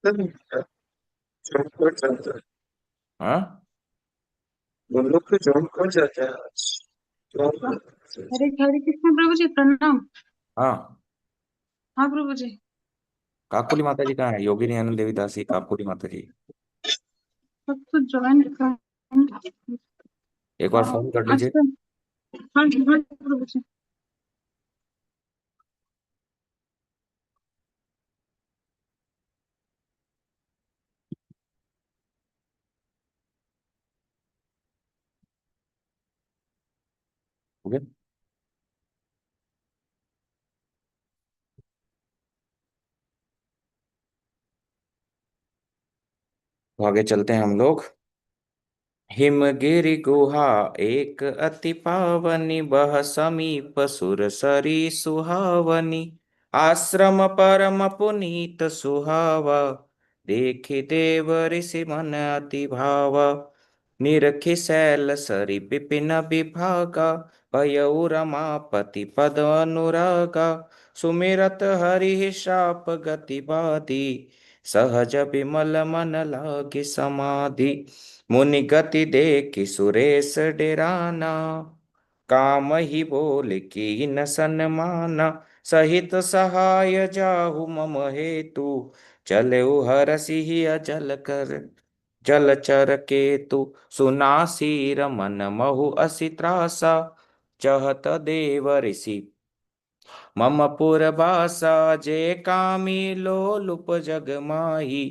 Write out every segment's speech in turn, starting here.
Job पर जाता है। हाँ। हम लोग को जॉब पर जाता है आज। जॉब पर। हरे हरे कृष्ण प्रभु जी प्रणाम। हाँ। हाँ प्रभु जी। काकुली माता जी कहाँ है? योगिनी आनंद देवी दासी काकुली माता जी। सब कुछ ज्वाइन कर। एक बार फोन कर आज लीजिए। तो हाँ जी, हाँ प्रभु जी। ओके। तो आगे चलते हैं हम लोग। हिमगिरि गुहा एक अति पावनी, बह समीप सुरसरी सुहावनी। आश्रम परम पुनीत सुहावा, देखि देव ऋषि मन अति भावा। निरखि शैल सरि विपिन विभागा, भयउ रमापति पद अनुरागा। सुमिरत हरि श्राप गति बाधी, सहज विमल मन लागे समाधि। मुनि गति देखि सुरेश डेराना, काम ही बोल की न सन्माना। सहित सहाय जाहु मम हेतु, चलेउ हरषि अजल कर जलचर केतु। सुनासी रमन महु असी त्रासा, चहत देव ऋषि मम पुरबासा। जे कामी लोलुप जग माही,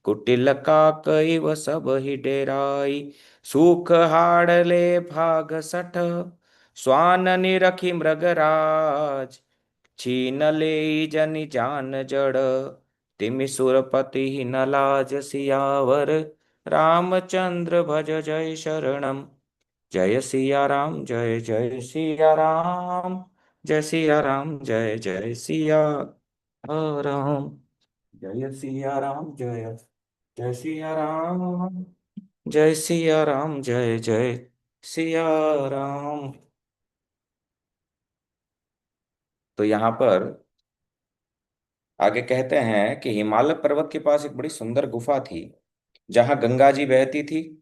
कुटिल काकैव सब ही डेराई। सूख हाड़ले भाग सठ, स्वान निरखि मृगराज। छीन ले जनि जान जड़, तिमि सुरपति न लाज सियावर। रामचंद्र भज जय शरणम। जय सिया राम जय जय सिया राम। जय सिया राम जय जय सिया राम। जय सिया राम जय जय सिया राम। जय सिया राम जय जय सिया राम। तो यहाँ पर आगे कहते हैं कि हिमालय पर्वत के पास एक बड़ी सुंदर गुफा थी, जहाँ गंगा जी बहती थी।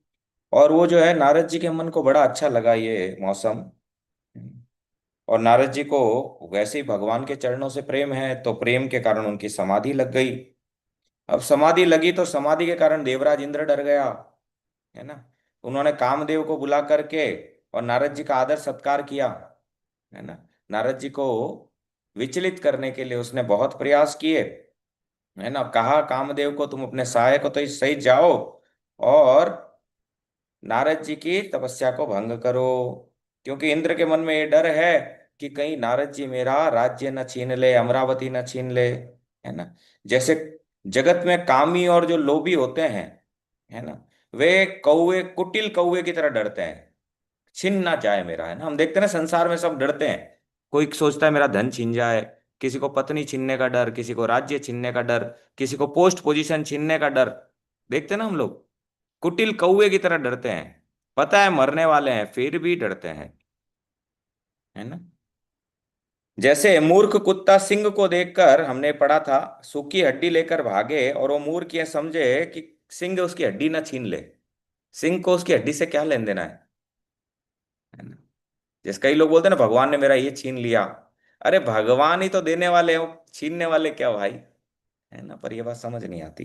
और वो जो है, नारद जी के मन को बड़ा अच्छा लगा ये मौसम। और नारद जी को वैसे ही भगवान के चरणों से प्रेम है, तो प्रेम के कारण उनकी समाधि लग गई। अब समाधि लगी तो समाधि के कारण देवराज इंद्र डर गया, है ना। उन्होंने कामदेव को बुला करके और नारद जी का आदर सत्कार किया, है ना। नारद जी को विचलित करने के लिए उसने बहुत प्रयास किए, है ना। कहा कामदेव को, तुम अपने सहायक को तो सहित जाओ और नारद जी की तपस्या को भंग करो। क्योंकि इंद्र के मन में ये डर है कि कहीं नारद जी मेरा राज्य न छीन ले, अमरावती न छीन ले, है ना। जैसे जगत में कामी और जो लोभी होते हैं, है ना, वे कौवे, कुटिल कौवे की तरह डरते हैं, छीन ना जाए मेरा, है ना। हम देखते हैं ना, संसार में सब डरते हैं। कोई सोचता है मेरा धन छीन जाए, किसी को पत्नी छीनने का डर, किसी को राज्य छीनने का डर, किसी को पोस्ट पोजीशन छीनने का डर। देखते हैं ना हम लोग, कुटिल कौवे की तरह डरते हैं। पता है मरने वाले हैं, फिर भी डरते हैं, है ना। जैसे मूर्ख कुत्ता सिंह को देखकर, हमने पढ़ा था, सूखी हड्डी लेकर भागे और वो मूर्ख ये समझे कि सिंह उसकी हड्डी ना छीन ले। सिंह को उसकी हड्डी से क्या लेन देना है ना। जैसे कई लोग बोलते हैं ना, भगवान ने मेरा ये छीन लिया। अरे भगवान ही तो देने वाले हो, छीनने वाले क्या भाई, है ना। पर ये बात समझ नहीं आती।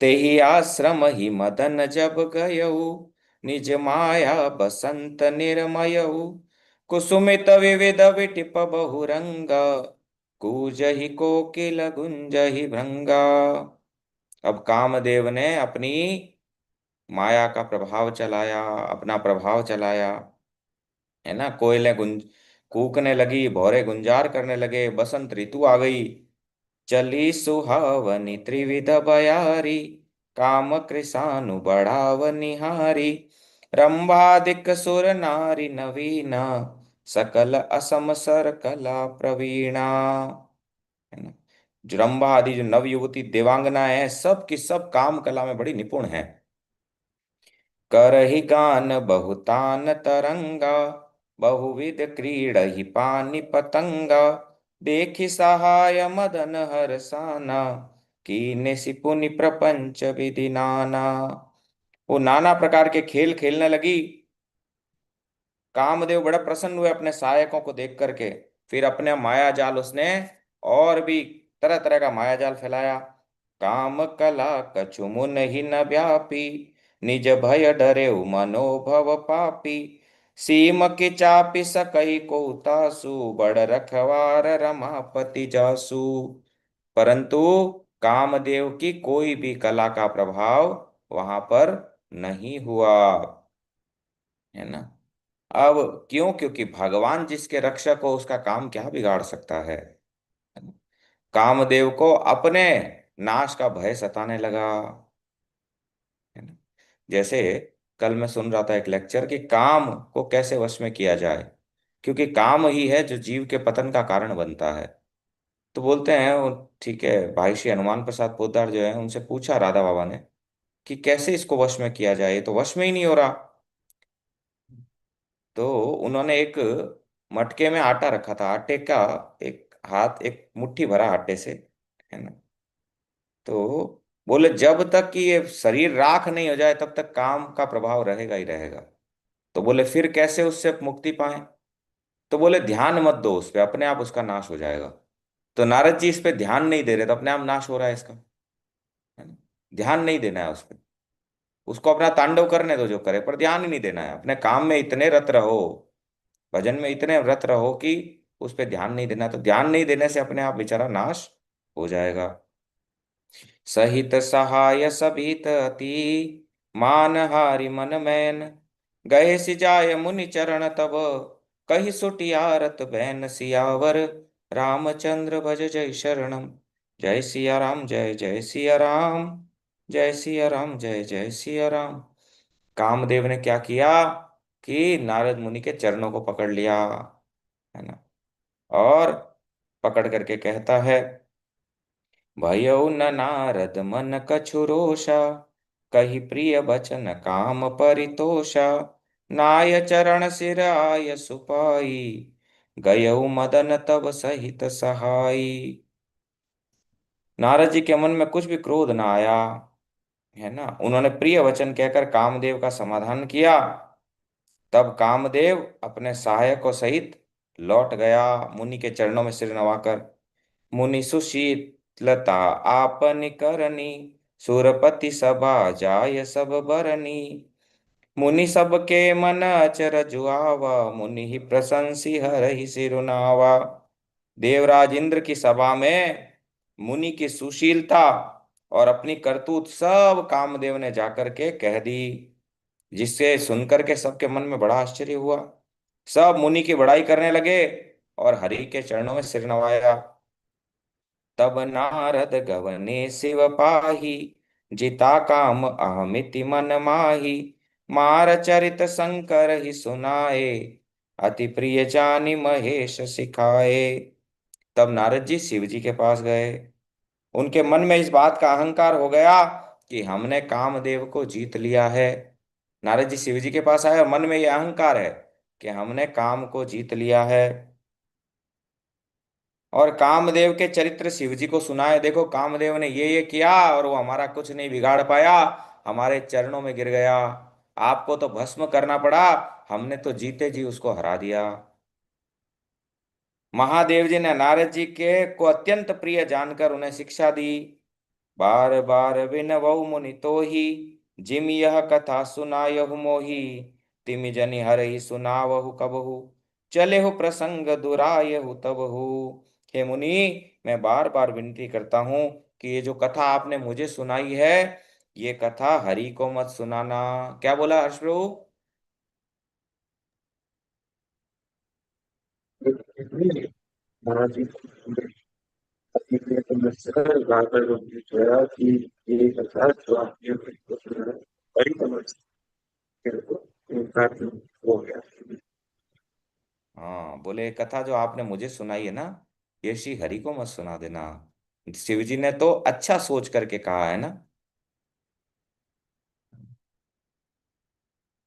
तेहि आश्रम ही मदन जब गयऊ, निज माया बसंत निर्मयऊ। कुसुमित विविध विटिप बहुरंगा, कूजहि कोकिल गुंजहि भृंगा। अब कामदेव ने अपनी माया का प्रभाव चलाया, अपना प्रभाव चलाया, है ना। कोयलें गुंज कूकने लगी, भौरे गुंजार करने लगे, बसंत ऋतु आ गई। चली सुहावनी त्रिविध बयारी, काम कृषानु बढ़ाव निहारी। रंभादिक सुर नारी नवीना, सकल असम सर कला प्रवीणा, है ना। जो रंभा आदि जो नव युवती देवांगना है, सब की सब काम कला में बड़ी निपुण है। करहि गान बहुतान तरंगा, बहुविध क्रीड़हि पानि पतंगा। देखि सहाय मदन हरसाना, कीने सिपुनि प्रपंच विधि नाना। वो नाना प्रकार के खेल खेलने लगी। कामदेव बड़ा प्रसन्न हुए अपने सहायकों को देख करके। फिर अपने माया जाल उसने और भी तरह तरह का माया जाल फैलाया। काम कला कछु मुन ही न व्यापी, निज भय डरे मनोभव पापी। सीम की चापी सकई को तासु, बड़ रखवार रमापति जासु। परंतु कामदेव की कोई भी कला का प्रभाव वहां पर नहीं हुआ, है ना। अब क्यों? क्योंकि भगवान जिसके रक्षक हो उसका काम क्या बिगाड़ सकता है। कामदेव को अपने नाश का भय सताने लगा, है ना। जैसे कल मैं सुन रहा था एक लेक्चर कि काम को कैसे वश में किया जाए, क्योंकि काम ही है जो जीव के पतन का कारण बनता है। तो बोलते हैं ठीक है, भाई श्री हनुमान प्रसाद पोद्दार जो है उनसे पूछा राधा बाबा ने कि कैसे इसको वश में किया जाए, ये तो वश में ही नहीं हो रहा। तो उन्होंने एक मटके में आटा रखा था, आटे का एक हाथ, एक मुट्ठी भरा आटे से, है ना। तो बोले जब तक कि ये शरीर राख नहीं हो जाए तब तक काम का प्रभाव रहेगा ही रहेगा। तो बोले फिर कैसे उससे मुक्ति पाए? तो बोले ध्यान मत दो उस पे, अपने आप उसका नाश हो जाएगा। तो नारद जी इस पे ध्यान नहीं दे रहे, तो अपने आप नाश हो रहा है इसका, है ना। ध्यान नहीं देना है उस पे, उसको अपना तांडव करने दो जो करे, पर ध्यान ही नहीं देना है। अपने काम में इतने रत रहो, भजन में इतने रत रहो कि उस पे ध्यान नहीं देना। तो ध्यान नहीं देने से अपने आप बेचारा नाश हो जाएगा। सहित सहाय सभित अति, मान हारि मन मैन। गए सिजाय मुनि चरण तब, कहि सुटियारत बैन सियावर। रामचंद्र भज जय शरणम। जय सिया राम, जय जय सिया राम। जय सिया राम, जय जय सिया राम। कामदेव ने क्या किया कि नारद मुनि के चरणों को पकड़ लिया, है ना। और पकड़ करके कहता है, भयउ न नारद मन कछु रोषा, कही प्रिय बचन काम परितोषा। नाय चरण सिर आय सुपाई, गयउ मदन तब सहित सहाई। नारद जी के मन में कुछ भी क्रोध ना आया, है ना। उन्होंने प्रिय वचन कहकर कामदेव का समाधान किया। तब कामदेव अपने सहायकों सहित लौट गया, मुनि के चरणों में सिर नवाकर। मुनि सुशीलता आपन करनी, सुरपति सभा जाय सब बरनी। मुनि सबके मन अचर जुआवा, मुनि ही प्रशंसी हरहि सिरुनावा। देवराज इंद्र की सभा में मुनि की सुशीलता और अपनी करतूत सब कामदेव ने जाकर के कह दी, जिससे सुनकर के सबके मन में बड़ा आश्चर्य हुआ। सब मुनि की बड़ाई करने लगे और हरि के चरणों में सिर नवाया। तब नारद गवने शिव पाही, जिता काम अहमिति मन माही। मार चरित शंकर ही सुनाए, अति प्रिय जानि महेश सिखाए। तब नारद जी शिव जी के पास गए। उनके मन में इस बात का अहंकार हो गया कि हमने कामदेव को जीत लिया है। नारद जी शिव जी के पास आए और मन में यह अहंकार है कि हमने काम को जीत लिया है। और कामदेव के चरित्र शिव जी को सुनाए, देखो कामदेव ने ये किया और वो हमारा कुछ नहीं बिगाड़ पाया, हमारे चरणों में गिर गया। आपको तो भस्म करना पड़ा, हमने तो जीते जी उसको हरा दिया। महादेव जी ने नारद जी के को अत्यंत प्रिय जानकर उन्हें शिक्षा दी। बार बार विनवउ मुनि तो ही, जिम यह कथा सुनायहु मोही। तिमि जनि हरहि सुनावहु कबहु, चले हो प्रसंग दुरायहु तबहु। हे मुनि, मैं बार बार विनती करता हूँ कि ये जो कथा आपने मुझे सुनाई है, ये कथा हरि को मत सुनाना। क्या बोला हर्ष प्रभु? महाराज जी अपनी समस्या लाकर उनकी जोया कि ये कथा जो आपने मुझको सुना है, बड़ी समस्या को उनका हो गया। हाँ, बोले ये कथा जो आपने मुझे सुनाई है ना, ये श्री हरि को मत सुना देना। शिव जी ने तो अच्छा सोच करके कहा है ना।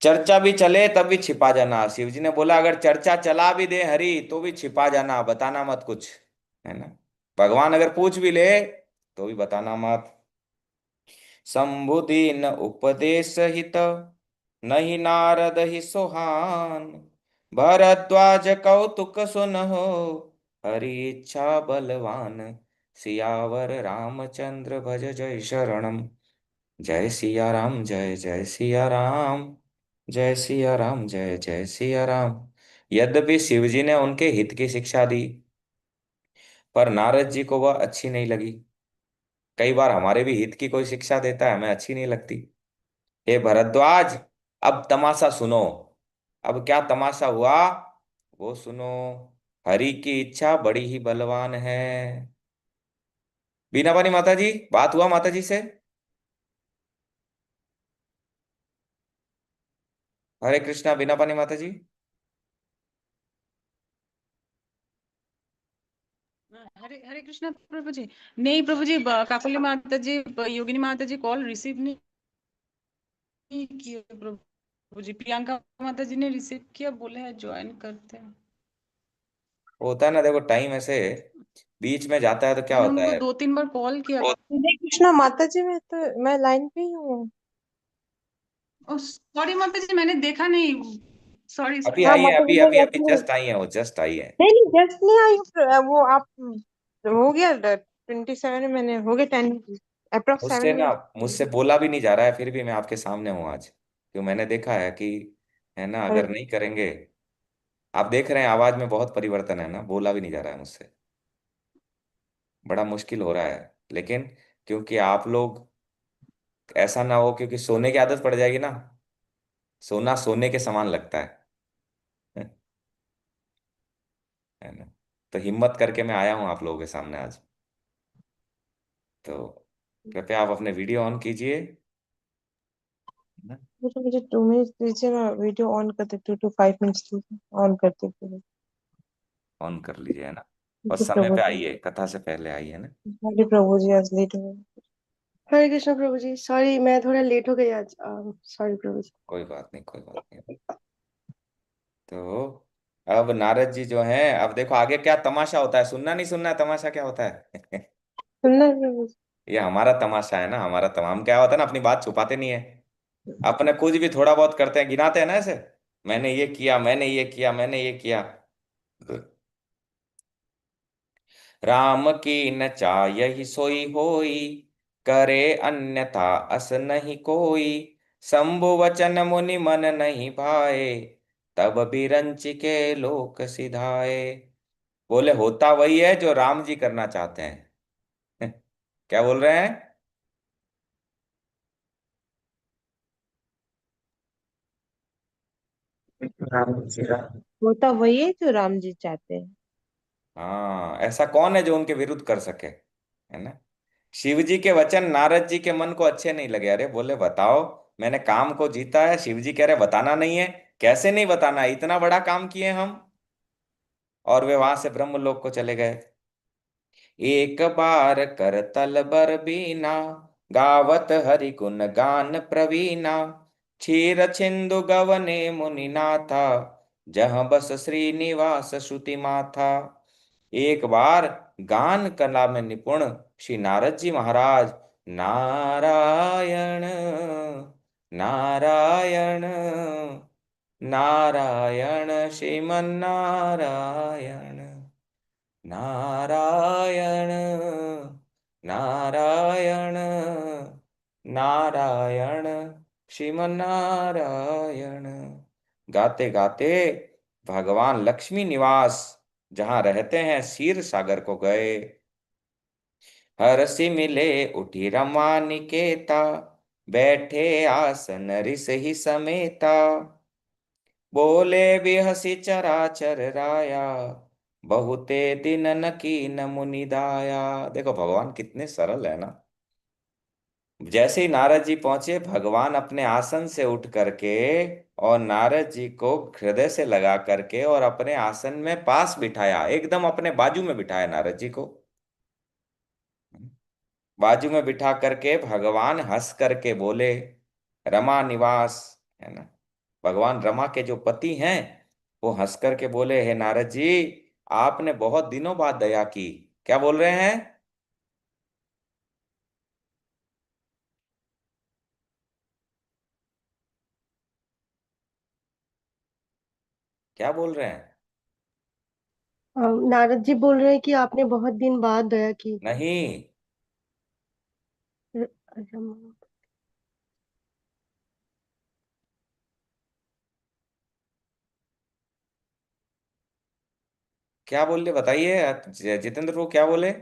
चर्चा भी चले तब भी छिपा जाना। शिव जी ने बोला अगर चर्चा चला भी दे हरि तो भी छिपा जाना, बताना मत कुछ, है ना। भगवान अगर पूछ भी ले तो भी बताना मत। शंभुदीन उपदेश हित, नहीं नारद ही सुहान। भरद्वाज कौतुक सुनहो, हरि इच्छा बलवान। सियावर रामचंद्र भज जय शरणम। जय सिया राम, जय जय सिया राम। जय सिया राम, जय जय सिया राम। यद्यपि शिवजी ने उनके हित की शिक्षा दी, पर नारद जी को वह अच्छी नहीं लगी। कई बार हमारे भी हित की कोई शिक्षा देता है, हमें अच्छी नहीं लगती। हे भरद्वाज, अब तमाशा सुनो। अब क्या तमाशा हुआ, वो सुनो। हरि की इच्छा बड़ी ही बलवान है। बीना पानी माता जी, बात हुआ माता जी से? हरे कृष्णा बीना पानी माता जी। हरे हरे कृष्णा प्रभु जी। नहीं प्रभु जी, काकुली माता जी, योगिनी माता जी कॉल रिसीव नहीं किए प्रभु जी। प्रियंका माता जी ने रिसीव किया, बोले हैं ज्वाइन करते हैं। होता है ना, देखो टाइम ऐसे बीच में जाता है तो क्या मैंने होता उनको है। 2-3 बार कॉल किया। हरे कृष्णा माता जी, मैं लाइन पे ही हूँ। सॉरी माता जी, मैंने देखा नहीं। सॉरी अभी सॉरी। हाँ आई है, माता जी, अभी मैं अभी अभी वैसे जस्ट आई है, वो जस्ट आई है। नहीं नहीं, जस्ट नहीं आई वो आप हो गया 27, मैंने हो गया 10, अप्रोक्स मुझसे ना, 7 मिनट। मुझसे बोला भी नहीं जा रहा है, फिर भी मैं आपके सामने हूँ आज, क्यों मैंने देखा है कि, है ना, हरे अगर नहीं करेंगे। आप देख रहे हैं आवाज में बहुत परिवर्तन है ना, बोला भी नहीं जा रहा है मुझसे। बड़ा मुश्किल हो रहा है, लेकिन क्योंकि आप लोग, ऐसा ना हो क्योंकि सोने की आदत पड़ जाएगी ना। सोना सोने के समान लगता है है ना। तो हिम्मत करके मैं आया हूँ आप लोगों के सामने आज। तो कृपया आप अपने वीडियो ऑन कीजिए, है ना? मुझे 2 मिनट दीजिए, मैं वीडियो ऑन कर देती हूँ, 2 5 मिनट्स दीजिए, ऑन कर देती हूँ। ऑन कर लीजिए, है ना। और जी समय प्रभु पे जी। आइए, कथा से पहले आइए, है ना। हरे प्रभु जी, आज लेट हो गए। हरे कृष्ण प्रभु जी, सॉरी मैं थोड़ा लेट हो गई आज। सॉरी प्रभु जी। कोई बात नहीं, कोई बात नहीं। तो अब नारद जी जो हैं, अब देखो आगे क्या तमाशा होता है, सुनना नहीं सुनना है तमाशा क्या होता है। सुनना है प्रभु जी। ये हमारा तमाशा है ना, हमारा तमाम क्या होता है ना, अपनी बात छुपाते नहीं है। अपने कुछ भी थोड़ा बहुत करते हैं, गिनाते हैं ना ऐसे, मैंने ये किया, मैंने ये किया, मैंने ये किया। राम की न चाहहि सोई होई, करे अन्यथा अस नहीं कोई। शंभु वचन मुनि मन नहीं भाए, तब बिरंच के लोक सिधाए। बोले होता वही है जो राम जी करना चाहते हैं। क्या बोल रहे हैं? राम जी राम। होता वही है जो राम जी चाहते हैं। हाँ, ऐसा कौन है जो उनके विरुद्ध कर सके, है ना। शिव जी के वचन नारद जी के मन को अच्छे नहीं लगे। अरे बोले बताओ, मैंने काम को जीता है। शिव जी कह रहे बताना नहीं है। कैसे नहीं बताना है, इतना बड़ा काम किए हम। और वे वहां से ब्रह्मलोक को चले गए। एक बार कर तल बर बीना, गावत हरि गुण गान प्रवीणा। क्षीर छिंदु गवने मुनि नाथा, जहाँ बस श्रीनिवास श्रुति माथा। एक बार गान कला में निपुण श्री नारद जी महाराज, नारायण नारायण नारायण श्रीमन नारायण, नारायण नारायण नारायण श्रीमन नारायण। गाते गाते भगवान लक्ष्मी निवास, जहां रहते हैं, क्षीर सागर को गए। हरसि मिले उठी रमा निकेता, बैठे आसन रिस ही समेता। बोले बिहसी चराचर राया, बहुते दिन न कीन मुनि दाया। देखो भगवान कितने सरल है ना। जैसे ही नारद जी पहुंचे, भगवान अपने आसन से उठ करके और नारद जी को हृदय से लगा करके और अपने आसन में पास बिठाया, एकदम अपने बाजू में बिठाया नारद जी को। बाजू में बिठा करके भगवान हंस करके बोले, रमा निवास, है ना। भगवान रमा के जो पति हैं, वो हंस करके बोले, हे नारद जी, आपने बहुत दिनों बाद दया की। क्या बोल रहे हैं? क्या बोल रहे हैं? नारद जी बोल रहे हैं कि आपने बहुत दिन बाद दया की। नहीं। रम- क्या बोल रहे बताइए, जितेंद्र प्रभु क्या बोले?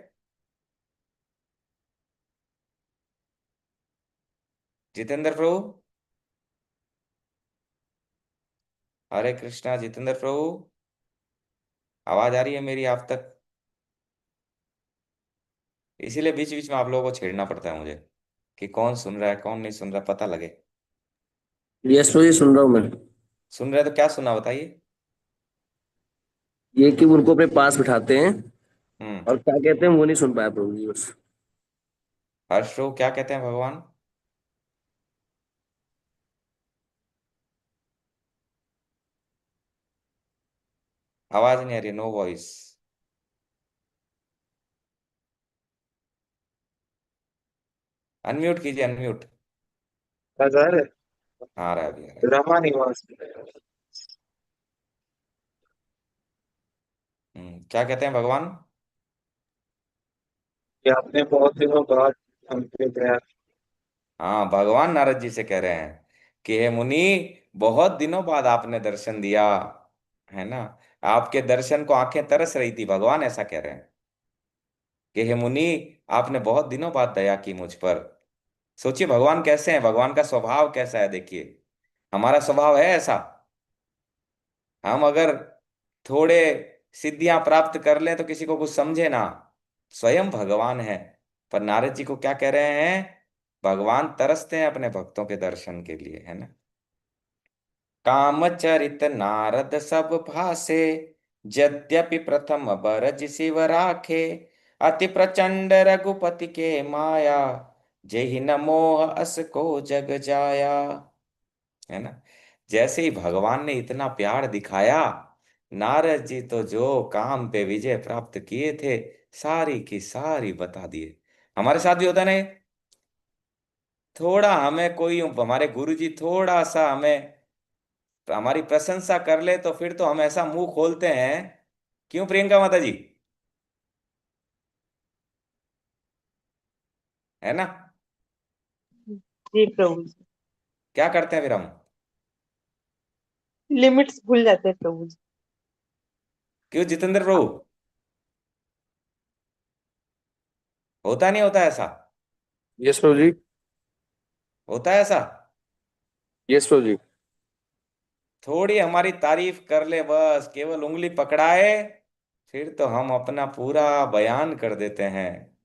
जितेंद्र प्रभु, हरे कृष्णा। जितेंद्र प्रभु, आवाज आ रही है मेरी आप तक? इसीलिए बीच बीच में आप लोगों को छेड़ना पड़ता है मुझे, कि कौन सुन रहा है कौन नहीं सुन रहा, पता लगे। यस प्रभु जी, सुन रहा हूँ मैं। सुन रहे तो क्या सुना बताइए। ये कि उनको अपने पास बिठाते हैं हम्म। और क्या कहते हैं वो नहीं सुन पाया प्रभु जी बस। हर्ष प्रभु, क्या कहते हैं भगवान? आवाज नहीं आ रही, नो वॉइस। अनम्यूट कीजिए, अनम्यूट। हजार हाँ, आ रहा है अभी, आ रहा है। रमा निवास क्या कहते हैं भगवान? कि आपने बहुत दिनों बाद हमसे दया हाँ, भगवान नारद जी से कह रहे हैं कि हे मुनि, बहुत दिनों बाद आपने दर्शन दिया, है ना। आपके दर्शन को आंखें तरस रही थी, भगवान ऐसा कह रहे हैं कि हे मुनि, आपने बहुत दिनों बाद दया की मुझ पर। सोचिए भगवान कैसे हैं, भगवान का स्वभाव कैसा है, देखिए। हमारा स्वभाव है ऐसा? हम अगर थोड़े सिद्धियां प्राप्त कर लें तो किसी को कुछ समझे ना। स्वयं भगवान है। पर नारद जी को क्या कह रहे हैं? भगवान तरसते हैं अपने भक्तों के दर्शन के लिए, है ना। कामचरित नारद सब भासे, यद्यपि प्रथम बरज शिव राखे। अति प्रचंड रघुपति के माया, जेहि न मोह अस को जग जाया। है ना। जैसे ही भगवान ने इतना प्यार दिखाया, नारद जी तो जो काम पे विजय प्राप्त किए थे, सारी की सारी बता दिए। हमारे साथ भी होता नहीं? थोड़ा हमें कोई, हमारे गुरु जी थोड़ा सा हमें, हमारी प्रशंसा कर ले तो फिर तो हम ऐसा मुंह खोलते हैं। क्यों प्रियंका माता जी? है ना। जी प्रभु जी। क्या करते हैं फिर हम? लिमिट्स भूल जाते हैं प्रभु जी। क्यों जितेंद्र प्रभु? होता नहीं होता ऐसा? यस प्रभु जी। होता है ऐसा? यस प्रभु जी। थोड़ी हमारी तारीफ कर ले, बस केवल उंगली पकड़ाए, फिर तो हम अपना पूरा बयान कर देते हैं।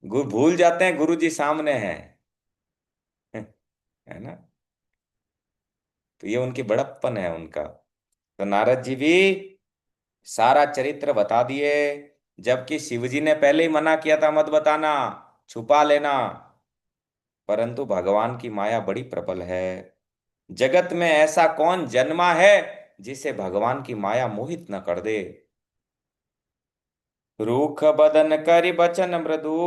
गुरु भूल जाते हैं गुरु जी सामने हैं। है ना। तो ये उनकी बड़प्पन है उनका। तो नारद जी भी सारा चरित्र बता दिए, जबकि शिवजी ने पहले ही मना किया था, मत बताना, छुपा लेना। परंतु भगवान की माया बड़ी प्रबल है। जगत में ऐसा कौन जन्मा है जिसे भगवान की माया मोहित न कर दे। रूख बदन करि बचन मृदु,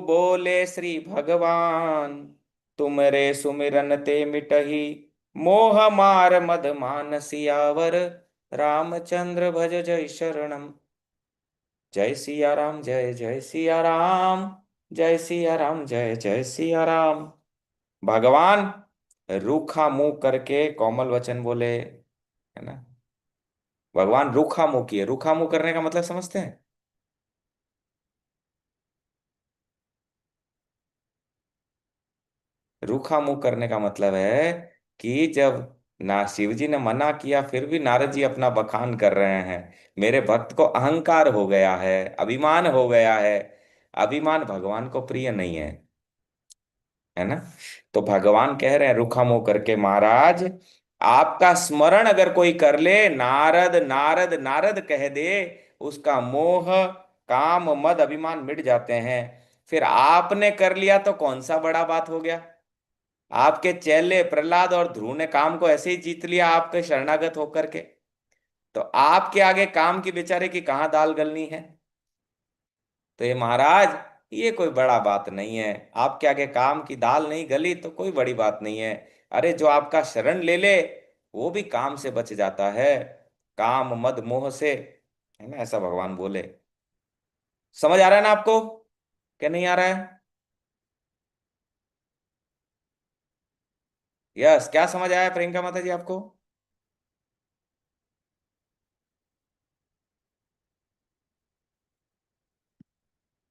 बोले श्री भगवान। तुमरे सुमिरन ते मिटहि, मोह मार मद मान सियावर। रामचंद्र भज जय शरणम। जय सिया राम, जय जय सिया राम। जय सिया राम, जय जय सिया राम। भगवान रूखा मुंह करके कोमल वचन बोले, है ना। भगवान रूखा मुंह किए, रूखा मुंह करने का मतलब समझते हैं? रूखा मुंह करने का मतलब है कि जब ना शिव जी ने मना किया फिर भी नारद जी अपना बखान कर रहे हैं। मेरे भक्त को अहंकार हो गया है, अभिमान हो गया है। अभिमान भगवान को प्रिय नहीं है ना। तो भगवान कह रहे हैं रूखा मुंह करके, महाराज आपका स्मरण अगर कोई कर ले, नारद नारद नारद कह दे, उसका मोह काम मद अभिमान मिट जाते हैं। फिर आपने कर लिया तो कौन सा बड़ा बात हो गया। आपके चेले प्रहलाद और ध्रुव ने काम को ऐसे ही जीत लिया आपके शरणागत होकर के। तो आपके आगे काम की बेचारे की कहाँ दाल गलनी है। तो ये महाराज, ये कोई बड़ा बात नहीं है। आपके आगे काम की दाल नहीं गली तो कोई बड़ी बात नहीं है। अरे जो आपका शरण ले ले, वो भी काम से बच जाता है। काम मद मोह से, है ना, ऐसा भगवान बोले। समझ आ रहा है ना आपको, क्या नहीं आ रहा है? यस, क्या समझ आया प्रियंका माता जी आपको?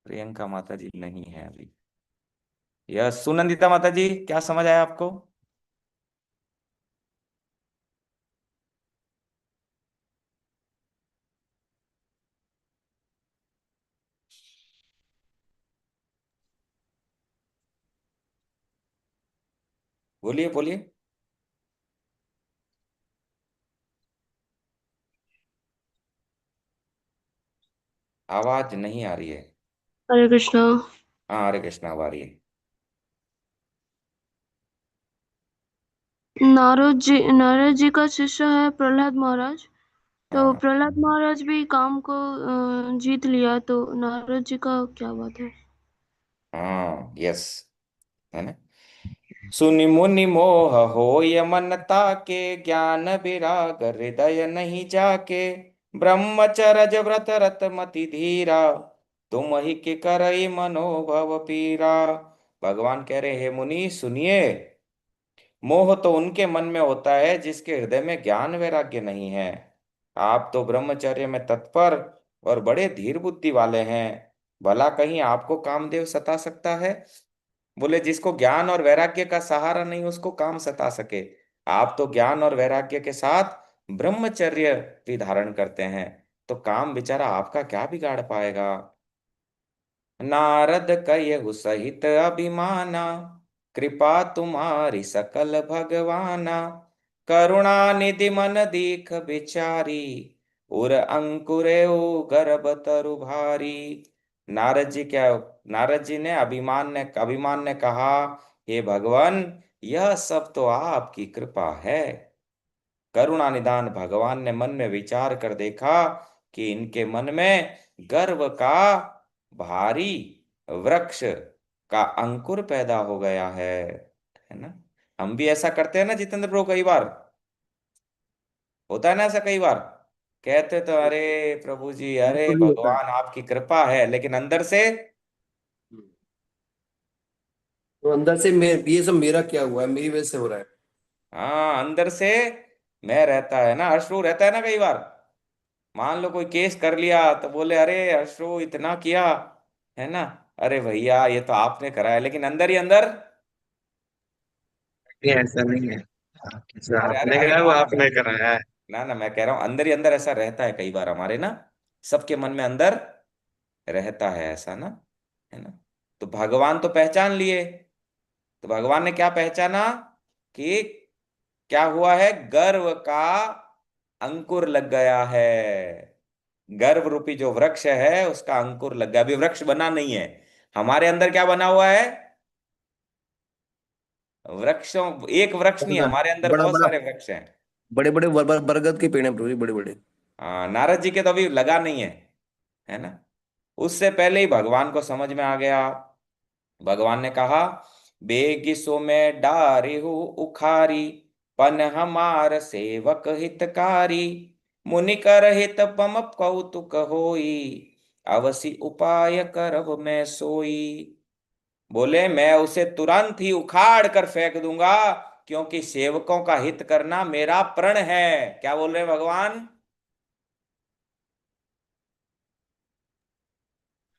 प्रियंका माता जी नहीं है अभी। यस, सुनंदिता माता जी, क्या समझ आया आपको? बोलिए बोलिए। आवाज नहीं आ रही है। हरे कृष्णा। हाँ, हरे कृष्णा, अब आ रही है। नारद जी का शिष्य है प्रहलाद महाराज। तो हाँ प्रहलाद महाराज भी काम को जीत लिया, तो नारद जी का क्या बात है? हाँ, यस, है ना। सुनि मुनि मोह होय मन ताके, ज्ञान विराग हृदय नहीं जाके, ब्रह्मचरज व्रत रत मति धीरा, तुम ही के करई मनोभव पीरा। भगवान कह रहे हैं मुनि सुनिए, मोह तो उनके मन में होता है जिसके हृदय में ज्ञान वैराग्य नहीं है। आप तो ब्रह्मचर्य में तत्पर और बड़े धीर बुद्धि वाले हैं, भला कहीं आपको कामदेव सता सकता है? बोले जिसको ज्ञान और वैराग्य का सहारा नहीं उसको काम सता सके। आप तो ज्ञान और वैराग्य के साथ ब्रह्मचर्य भी धारण करते हैं, तो काम बेचारा आपका क्या बिगाड़ पाएगा। नारद कयहु सहित अभिमाना, कृपा तुम्हारी सकल भगवाना, करुणा निधि मन दीख बिचारी, उर अंकुरे गर्भ तरु भारी। नारद जी क्या, नारद जी ने अभिमान ने कहा, हे भगवान, यह सब तो आपकी कृपा है। करुणा निदान भगवान ने मन में विचार कर देखा कि इनके मन में गर्व का भारी वृक्ष का अंकुर पैदा हो गया है ना। हम भी ऐसा करते हैं ना जितेंद्र ब्रो, कई बार होता है ना ऐसा, कई बार कहते तो अरे प्रभु जी, अरे बिल्कुल ही होता है। भगवान आपकी कृपा है, लेकिन अंदर से, तो अंदर से ये सब मेरा क्या हुआ है, मेरी वजह से हो रहा है। हाँ, अंदर से मैं रहता है ना, अश्रु रहता है ना कई बार। मान लो कोई केस कर लिया तो बोले अरे अशो इतना किया, है ना, अरे भैया ये तो आपने करा है, लेकिन अंदर ही अंदर, ये ऐसा नहीं है। जो अरे अरे आपने अरे कहा वो ना ना आपने कराया है। ना ना मैं कह रहा हूं अंदर ही अंदर ऐसा रहता है कई बार हमारे ना, सबके मन में अंदर रहता है ऐसा ना, है ना। तो भगवान तो पहचान लिए। तो भगवान ने क्या पहचाना कि क्या हुआ है, गर्व का अंकुर लग गया है। गर्भ रूपी जो वृक्ष है उसका अंकुर लग गया, अभी वृक्ष बना नहीं है। हमारे अंदर क्या बना हुआ है? वृक्षों, एक वृक्ष नहीं, बरगद, हमारे अंदर बड़ा बहुत बड़ा, सारे वृक्ष हैं। बड़े बड़े बरगद के पेड़ हैं प्रभु जी, बड़े बड़े। हाँ, नारद जी के तो अभी लगा नहीं है ना। उससे पहले ही भगवान को समझ में आ गया। भगवान ने कहा, बेगी सो में डारी हूँ उखारी, पन हमार सेवक हितकारी, मुनि कर हित पम कौतुक होई, अवसि उपाय करब मैं सोई। बोले मैं उसे तुरंत ही उखाड़ कर फेंक दूंगा, क्योंकि सेवकों का हित करना मेरा प्रण है। क्या बोल रहे हैं भगवान?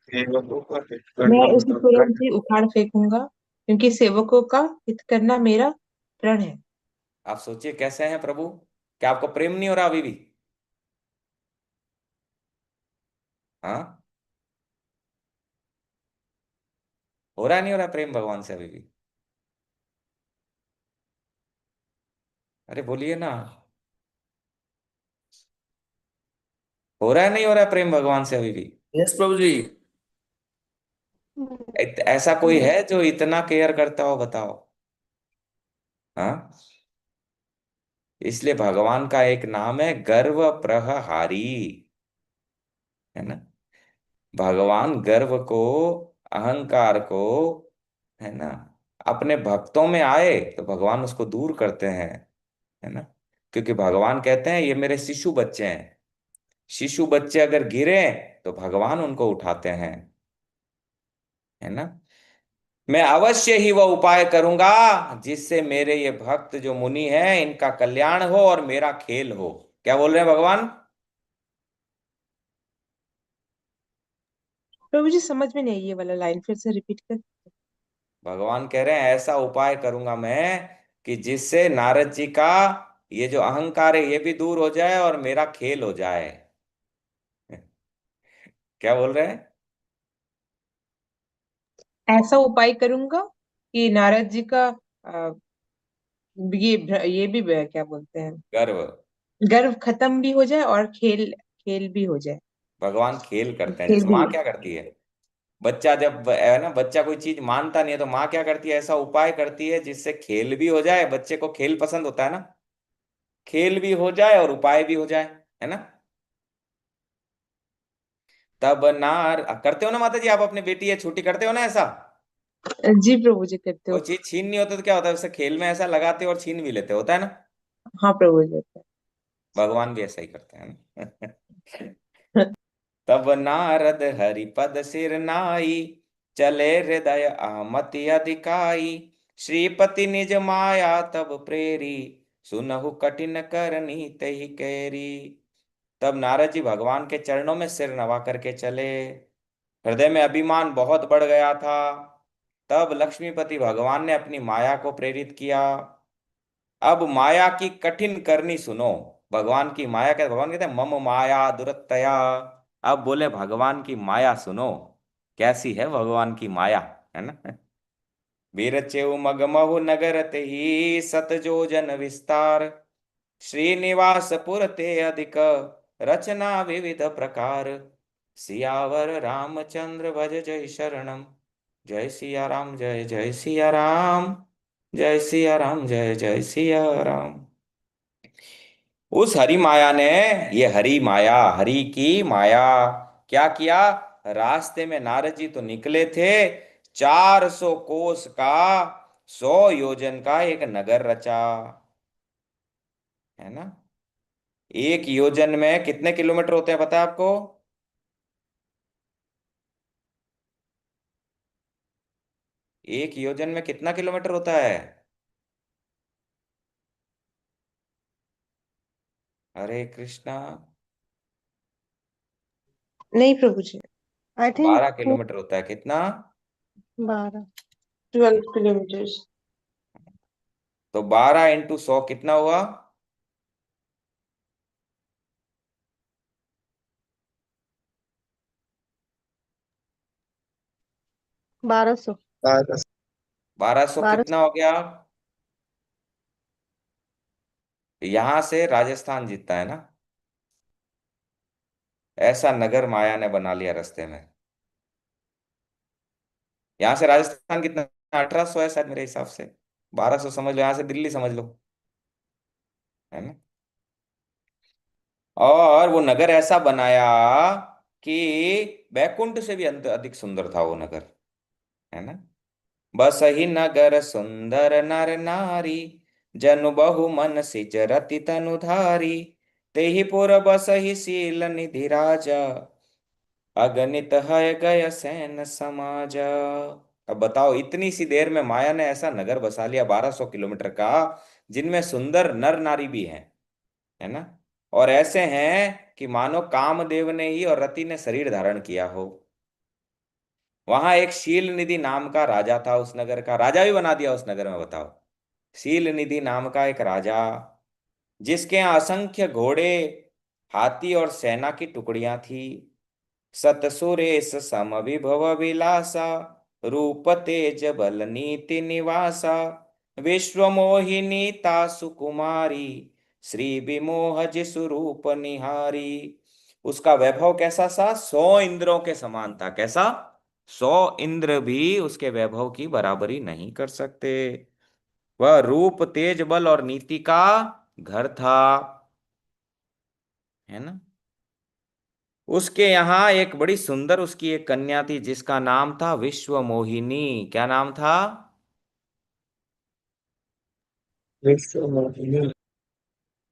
सेवकों का हित मैं करना उसे मतलब क्या? तुरंत ही उखाड़ फेंकूंगा, क्योंकि सेवकों का हित करना मेरा प्रण है। आप सोचिए कैसे हैं प्रभु, क्या आपको प्रेम नहीं हो रहा अभी भी? हाँ, हो रहा नहीं हो रहा प्रेम भगवान से अभी भी? अरे बोलिए ना, हो रहा है नहीं हो रहा है प्रेम भगवान से अभी भी? यस प्रभु जी। ऐसा कोई है जो इतना केयर करता हो, बताओ। हाँ, इसलिए भगवान का एक नाम है गर्व प्रहारी, है ना। भगवान गर्व को, अहंकार को, है ना, अपने भक्तों में आए तो भगवान उसको दूर करते हैं, है ना। क्योंकि भगवान कहते हैं ये मेरे शिशु बच्चे हैं। शिशु बच्चे अगर गिरे तो भगवान उनको उठाते हैं, है ना। मैं अवश्य ही वह उपाय करूंगा जिससे मेरे ये भक्त जो मुनि हैं इनका कल्याण हो और मेरा खेल हो। क्या बोल रहे हैं भगवान? प्रभु जी समझ में नहीं आई ये वाला लाइन, फिर से रिपीट कर। भगवान कह रहे हैं ऐसा उपाय करूंगा मैं कि जिससे नारद जी का ये जो अहंकार है ये भी दूर हो जाए और मेरा खेल हो जाए। क्या बोल रहे हैं? ऐसा उपाय करूंगा कि नारद जी का अ, ये भी क्या बोलते हैं, गर्व। गर्व खत्म भी हो जाए और खेल खेल भी हो जाए। भगवान खेल करते हैं, खेल जैसे भी माँ क्या करती है। बच्चा जब है ना, बच्चा कोई चीज मानता नहीं है तो माँ क्या करती है, ऐसा उपाय करती है जिससे खेल भी हो जाए। बच्चे को खेल पसंद होता है ना, खेल भी हो जाए और उपाय भी हो जाए, है ना। तब नार करते हो ना माता जी, आप अपनी बेटी है छोटी करते हो ना ऐसा। जी प्रभु जी करते कोई हो। चीज छीननी होती है तो क्या होता है, उससे खेल में ऐसा लगाते हो और छीन भी लेते होता है ना। हाँ प्रभु जी करते भगवान भी ऐसा ही करते हैं ना। हैं। तब नारद हरिपद सिर नाई, चले हृदय आहमति अधिकाई। श्रीपति निज माया तब प्रेरी, सुनहु कठिन करनी तहि कैरी। तब नारद जी भगवान के चरणों में सिर नवा करके चले। हृदय में अभिमान बहुत बढ़ गया था। तब लक्ष्मीपति भगवान ने अपनी माया को प्रेरित किया। अब माया की कठिन करनी सुनो। भगवान की माया कहते, भगवान कहते हैं मम माया दुरत्तया। अब बोले भगवान की माया सुनो, कैसी है भगवान की माया, है ना। बीरचेऊ मगमहु नगर ही सत जो जन विस्तार। श्रीनिवास पुर ते अधिक, रचना विविध प्रकार। सियावर रामचंद्र भज जय शरणम। जय सिया राम जय जय सिया राम। जय सिया राम जय जय सिया राम। उस हरि माया ने, ये हरि माया, हरि की माया क्या किया। रास्ते में नारद जी तो निकले थे, 400 कोस का, 100 योजन का एक नगर रचा, है ना। एक योजन में कितने किलोमीटर होते हैं पता है आपको? एक योजन में कितना किलोमीटर होता है? हरे कृष्णा। नहीं प्रभु जी, आई थिंक 12 किलोमीटर होता है, कितना? 12, 12 किलोमीटर्स। तो 12 × 100 कितना हुआ? 1200। 1200 12। कितना हो गया? यहां से राजस्थान जीतता है ना। ऐसा नगर माया ने बना लिया रास्ते में। यहां से राजस्थान कितना? 1800 है शायद मेरे हिसाब से। 1200 समझ लो, यहां से दिल्ली समझ लो, है ना। और वो नगर ऐसा बनाया कि बैकुंठ से भी अंत अधिक सुंदर था वो नगर, है ना। बस ही नगर सुंदर नर नारी, जनु बहु मन सिच रति तनु धारी। तेहि पुर बस ही शील निधि राजा, अगणित है गय सैन समाजा। अब बताओ, इतनी सी देर में माया ने ऐसा नगर बसा लिया 1200 किलोमीटर का, जिनमें सुंदर नर नारी भी हैं, है ना। और ऐसे हैं कि मानो कामदेव ने ही और रति ने शरीर धारण किया हो। वहां एक शील निधि नाम का राजा था, उस नगर का राजा भी बना दिया उस नगर में, बताओ। शील निधि नाम का एक राजा, जिसके यहाँ असंख्य घोड़े, हाथी और सेना की टुकड़ियां थी। सतसुरेश सम विभव विलासा, रूप तेज बल नीति निवासा। विश्व मोहिनी तासु कुमारी, श्री विमोह जिसु रूप निहारी। उसका वैभव कैसा सा, 100 इंद्रों के समान था। कैसा? 100 इंद्र भी उसके वैभव की बराबरी नहीं कर सकते। वह रूप तेज बल और नीति का घर था, है ना। उसके यहाँ एक बड़ी सुंदर उसकी एक कन्या थी जिसका नाम था विश्व मोहिनी। क्या नाम था? विश्व मोहिनी।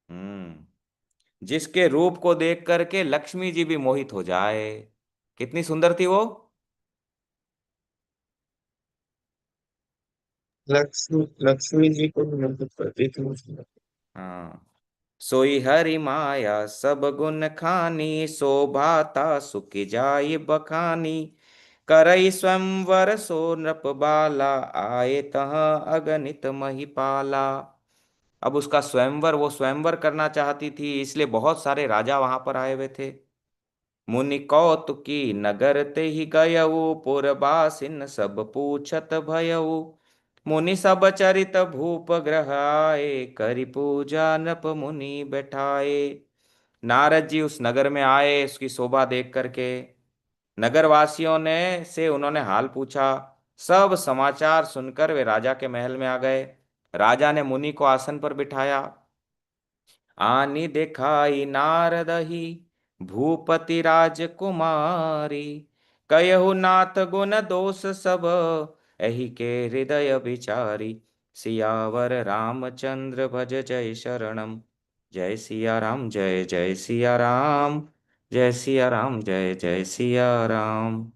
जिसके रूप को देख करके लक्ष्मी जी भी मोहित हो जाए। कितनी सुंदर थी वो। लक्ष्मी लक्ष्मी जी को भी मतलब प्रतीक समझना। हाँ। सोई हरि माया सब गुण खानी, शोभाता सुख जाय बखानी। करई स्वयंवर सो नृप बाला, आए तहाँ अगणित महिपाला। अब उसका स्वयंवर, वो स्वयंवर करना चाहती थी, इसलिए बहुत सारे राजा वहां पर आए हुए थे। मुनि कौतुकी नगर ते ही गयऊ, पुरबासिन सब पूछत भयऊ। मुनि सब चरित भूप ग्रह आए, करि पूजा नृप मुनि बैठाए। नारद जी उस नगर में आए, उसकी शोभा देख करके नगर वासियों ने से उन्होंने हाल पूछा। सब समाचार सुनकर वे राजा के महल में आ गए। राजा ने मुनि को आसन पर बिठाया। आनी दिखाई नारद ही, भूपति राजकुमारी। कयहु नाथ गुण दोष सब, एहि के हृदय विचारी। सियावर रामचंद्र भज जय शरणम। जय सिया राम जय जय सिया राम। जय सिया राम जय जय सिया राम।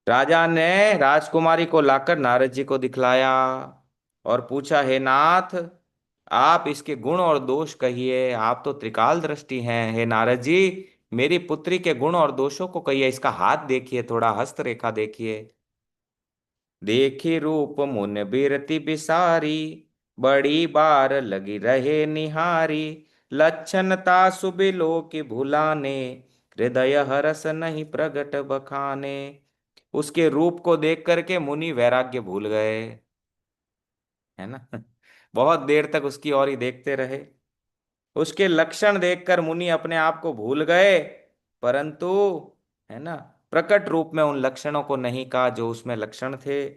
राजा ने राजकुमारी को लाकर नारद जी को दिखलाया और पूछा, हे नाथ, आप इसके गुण और दोष कहिए। आप तो त्रिकाल दृष्टि हैं। हे नारद जी, मेरी पुत्री के गुण और दोषों को कहिए। इसका हाथ देखिए, थोड़ा हस्तरेखा देखिए। देखी रूप मुन बिरति बिसारी, बड़ी बार लगी रहे निहारी। लक्षणता सुबिलो की भुलाने, हृदय हरस नहीं प्रगट बखाने। उसके रूप को देख करके मुनि वैराग्य भूल गए, है ना। बहुत देर तक उसकी ओर ही देखते रहे। उसके लक्षण देखकर मुनि अपने आप को भूल गए, परंतु, है ना, प्रकट रूप में उन लक्षणों को नहीं कहा जो उसमें लक्षण थे।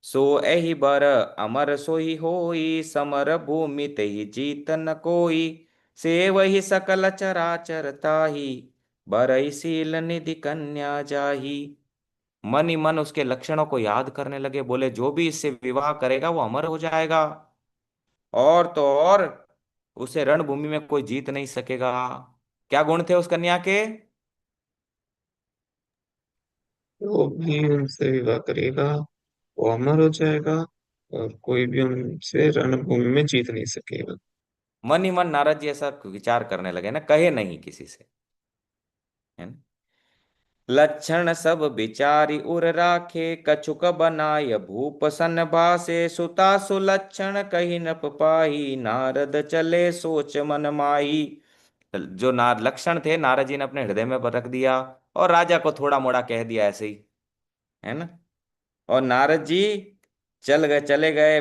सो एहि बर अमर सोई होई, समर भूमि तेहि जीत न कोई। से वही सकल चराचर ताहि, बरई सील निधि कन्या जाही। मन ही मन उसके लक्षणों को याद करने लगे। बोले, जो भी इससे विवाह करेगा वो अमर हो जाएगा, और तो और उसे रणभूमि में कोई जीत नहीं सकेगा। क्या गुण थे उस कन्या के। वो भी उनसे विवाह करेगा, वो अमर हो जाएगा, और कोई भी उनसे रणभूमि में जीत नहीं सकेगा। मन ही मन नारद जी ऐसा विचार करने लगे ना, कहे नहीं किसी से, है ना। लक्षण सब विचारी उर राखे, कछुक बनाय भूप सन भासे। सुता सुलक्षण कही न पाही, नारद चले सोच मन माही। जो नार लक्षण थे नारद जी ने अपने हृदय में रख दिया, और राजा को थोड़ा मोड़ा कह दिया ऐसे ही, है ना। और नारद जी चले गए।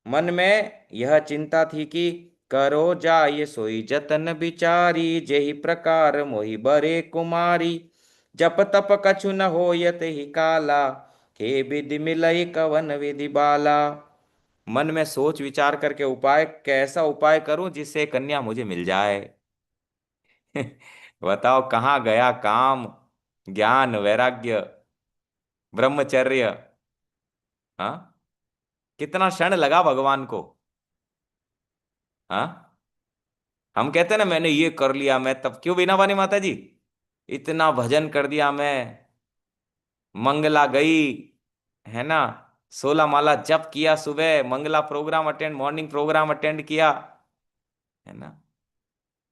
मन में यह चिंता थी कि करो जाय सोई जतन बिचारी, जेहि प्रकार मोहि बरे कुमारी। जप तप कछु न होयत ही काला, के विधि मिलई कवन विधि बाला। मन में सोच विचार करके उपाय, कैसा उपाय करूं जिससे कन्या मुझे मिल जाए। बताओ कहाँ गया काम, ज्ञान, वैराग्य, ब्रह्मचर्य। हाँ, कितना क्षण लगा भगवान को। हाँ, हम कहते हैं ना, मैंने ये कर लिया, मैं तब क्यों बिना वाणी माता जी, इतना भजन कर दिया मैं, मंगला गई, है ना, 16 माला जप किया, सुबह Mangala program attend, morning program attend किया, है ना।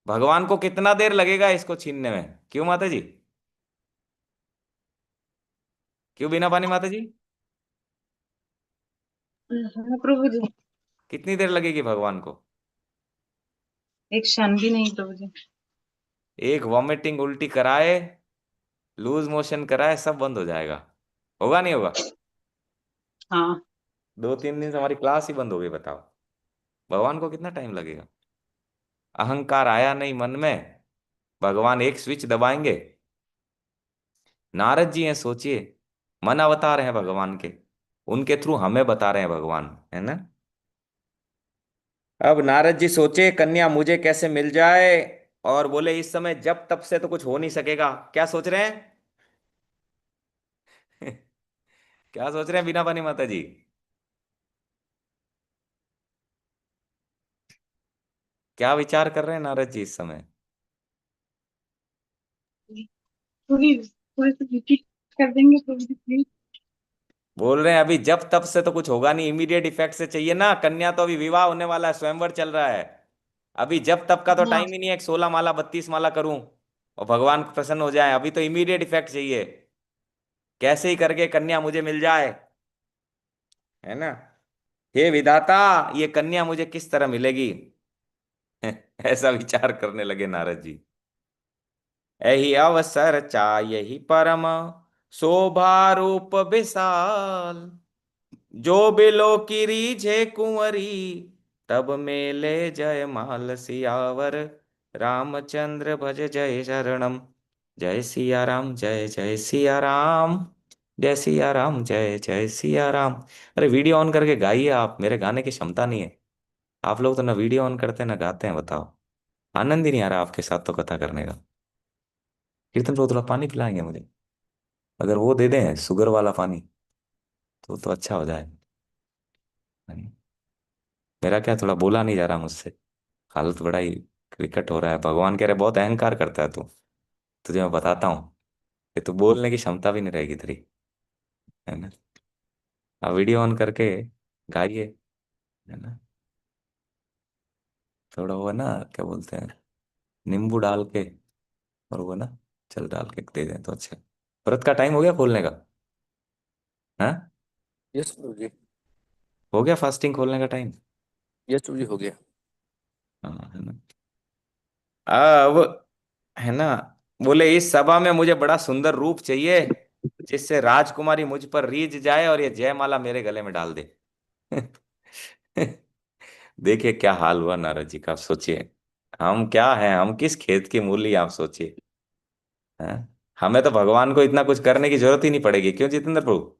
भगवान को कितना देर लगेगा इसको छीनने में, क्यों माता जी, क्यों बिना पानी माता जी। हाँ प्रभु जी। कितनी देर लगेगी भगवान को। एक क्षण भी नहीं प्रभु जी। एक वॉमिटिंग उल्टी कराए, लूज मोशन कराए, सब बंद हो जाएगा। होगा नहीं होगा। हाँ। 2-3 दिन से हमारी क्लास ही बंद हो गई, बताओ भगवान को कितना टाइम लगेगा। अहंकार आया नहीं मन में, भगवान एक स्विच दबाएंगे। नारद जी हैं, सोचिए, मन अवतार हैं भगवान के, उनके थ्रू हमें बता रहे हैं भगवान, है ना। अब नारद जी सोचे कन्या मुझे कैसे मिल जाए, और बोले इस समय जब तब से तो कुछ हो नहीं सकेगा। क्या सोच रहे हैं। क्या सोच रहे हैं बिना पानी माता जी। क्या विचार कर रहे हैं नारद जी इस समय? थोड़ी थोड़ी सी रिपीट कर देंगे प्रभु जी प्लीज। बोल रहे हैं अभी जब तब से तो कुछ होगा नहीं, इमीडिएट इफेक्ट से चाहिए ना। कन्या तो अभी विवाह होने वाला है, स्वयंवर चल रहा है। अभी जब तब का तो हाँ टाइम ही नहीं है, 16 माला 32 माला करूं और भगवान प्रसन्न हो जाए। अभी तो इमीडिएट इफेक्ट चाहिए, कैसे ही करके कन्या मुझे मिल जाए, है ना। हे विधाता, ये कन्या मुझे किस तरह मिलेगी? ऐसा विचार करने लगे नारद जी। यही अवसर चाहिए परम, शोभा रूप विशाल, जो बिलो की रीझे कुंवरी, तब मेले जय माल सियावर, रामचंद्र भज जय शरणम। जय सिया राम, जय जय सिया राम, जय सिया राम, जय जय सिया राम। अरे वीडियो ऑन करके गाइए आप, मेरे गाने की क्षमता नहीं है। आप लोग तो ना वीडियो ऑन करते हैं ना गाते हैं, बताओ। आनंद ही नहीं आ रहा आपके साथ तो कथा करने का। कीर्तन को थोड़ा पानी पिलाएंगे मुझे, अगर वो दे दें शुगर वाला पानी तो अच्छा हो जाए। मेरा क्या, थोड़ा बोला नहीं जा रहा मुझसे, हालत बड़ा ही विकट हो रहा है। भगवान कह रहे बहुत अहंकार करता है तू, तुझे मैं बताता हूँ कि तू बोलने की क्षमता भी नहीं रहेगी तेरी, है ना। अब वीडियो ऑन करके गाइए, है ना। थोड़ा वो है ना, क्या बोलते हैं, नींबू डाल के, और वो ना जल डाल के दे दें तो अच्छा। व्रत का टाइम हो गया खोलने का? हाँ, यस प्रभु जी। हो गया फास्टिंग खोलने का टाइम। यस प्रभु जी हो गया। हाँ, है ना। अब, है ना, बोले इस सभा में मुझे बड़ा सुंदर रूप चाहिए, जिससे राजकुमारी मुझ पर रीझ जाए और ये जयमाला मेरे गले में डाल दे। देखिए क्या हाल हुआ नारद जी का, आप सोचिए। हम क्या हैं, हम किस खेत की मूली, आप सोचिए। हैं? हमें तो भगवान को इतना कुछ करने की जरूरत ही नहीं पड़ेगी, क्यों जितेंद्र प्रभु?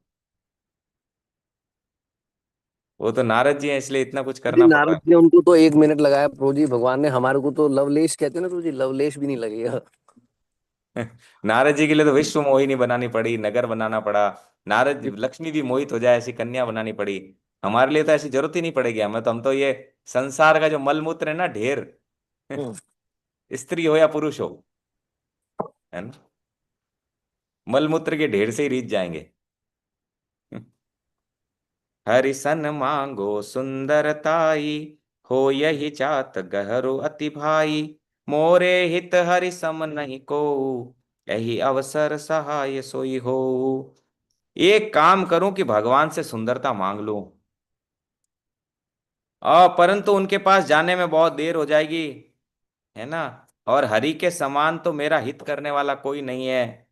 वो तो नारद जी हैं इसलिए इतना कुछ जी करना पड़ रहा नारद जी ने उनको तो 1 मिनट लगाया प्रभु जी, भगवान ने हमारे को तो लवलेश कहते हैं ना प्रभु जी, लवलेश भी नहीं लगेगा। है। नारद जी के लिए तो विश्व मोहिनी बनानी पड़ी, नगर बनाना पड़ा। नारद लक्ष्मी भी मोहित हो जाए ऐसी कन्या बनानी पड़ी। हमारे लिए तो ऐसी जरूरत ही नहीं पड़ेगी, हमें तो, हम तो ये संसार का जो मलमूत्र है ना ढेर, हम्म। स्त्री हो या पुरुष हो, है ना, मलमूत्र के ढेर से ही रीत जाएंगे। हरि सन मांगो सुंदरताई, हो यही चात गहरो अति भाई, मोरे हित हरि सम नहीं को, यही अवसर सहाय सोई हो। एक काम करूं कि भगवान से सुंदरता मांग लूं, परंतु उनके पास जाने में बहुत देर हो जाएगी, है ना। और हरि के समान तो मेरा हित करने वाला कोई नहीं है,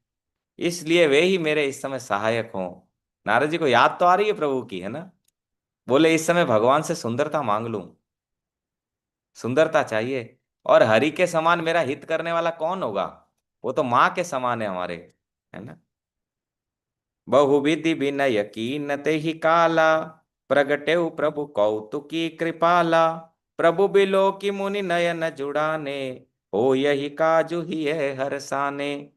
इसलिए वे ही मेरे इस समय सहायक हों। नारद जी को याद तो आ रही है प्रभु की, है ना। बोले इस समय भगवान से सुंदरता मांग लूं, सुंदरता चाहिए। और हरि के समान मेरा हित करने वाला कौन होगा? वो तो माँ के समान है हमारे, है ना। बहुविधि विनय कीनते ही काला, प्रगटेउ प्रभु कौतुकी कृपाला, प्रभु बिलो की मुनि नयन जुड़ाने, हो यही काजु ही है हरसाने।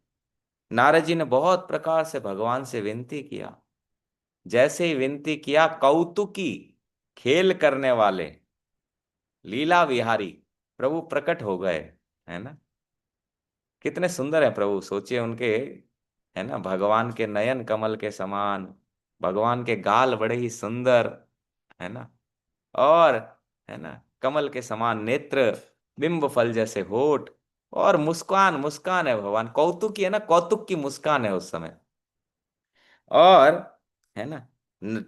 नारद जी ने बहुत प्रकार से भगवान से विनती किया। जैसे ही विनती किया, कौतुकी, खेल करने वाले, लीला विहारी प्रभु प्रकट हो गए, है ना। कितने सुंदर है प्रभु, सोचिए उनके, है ना, भगवान के नयन कमल के समान, भगवान के गाल बड़े ही सुंदर, है ना। और, है ना, कमल के समान नेत्र, बिंब फल जैसे होठ, और मुस्कान, मुस्कान है भगवान, कौतुक की, है ना, कौतुक की मुस्कान है उस समय। और, है ना,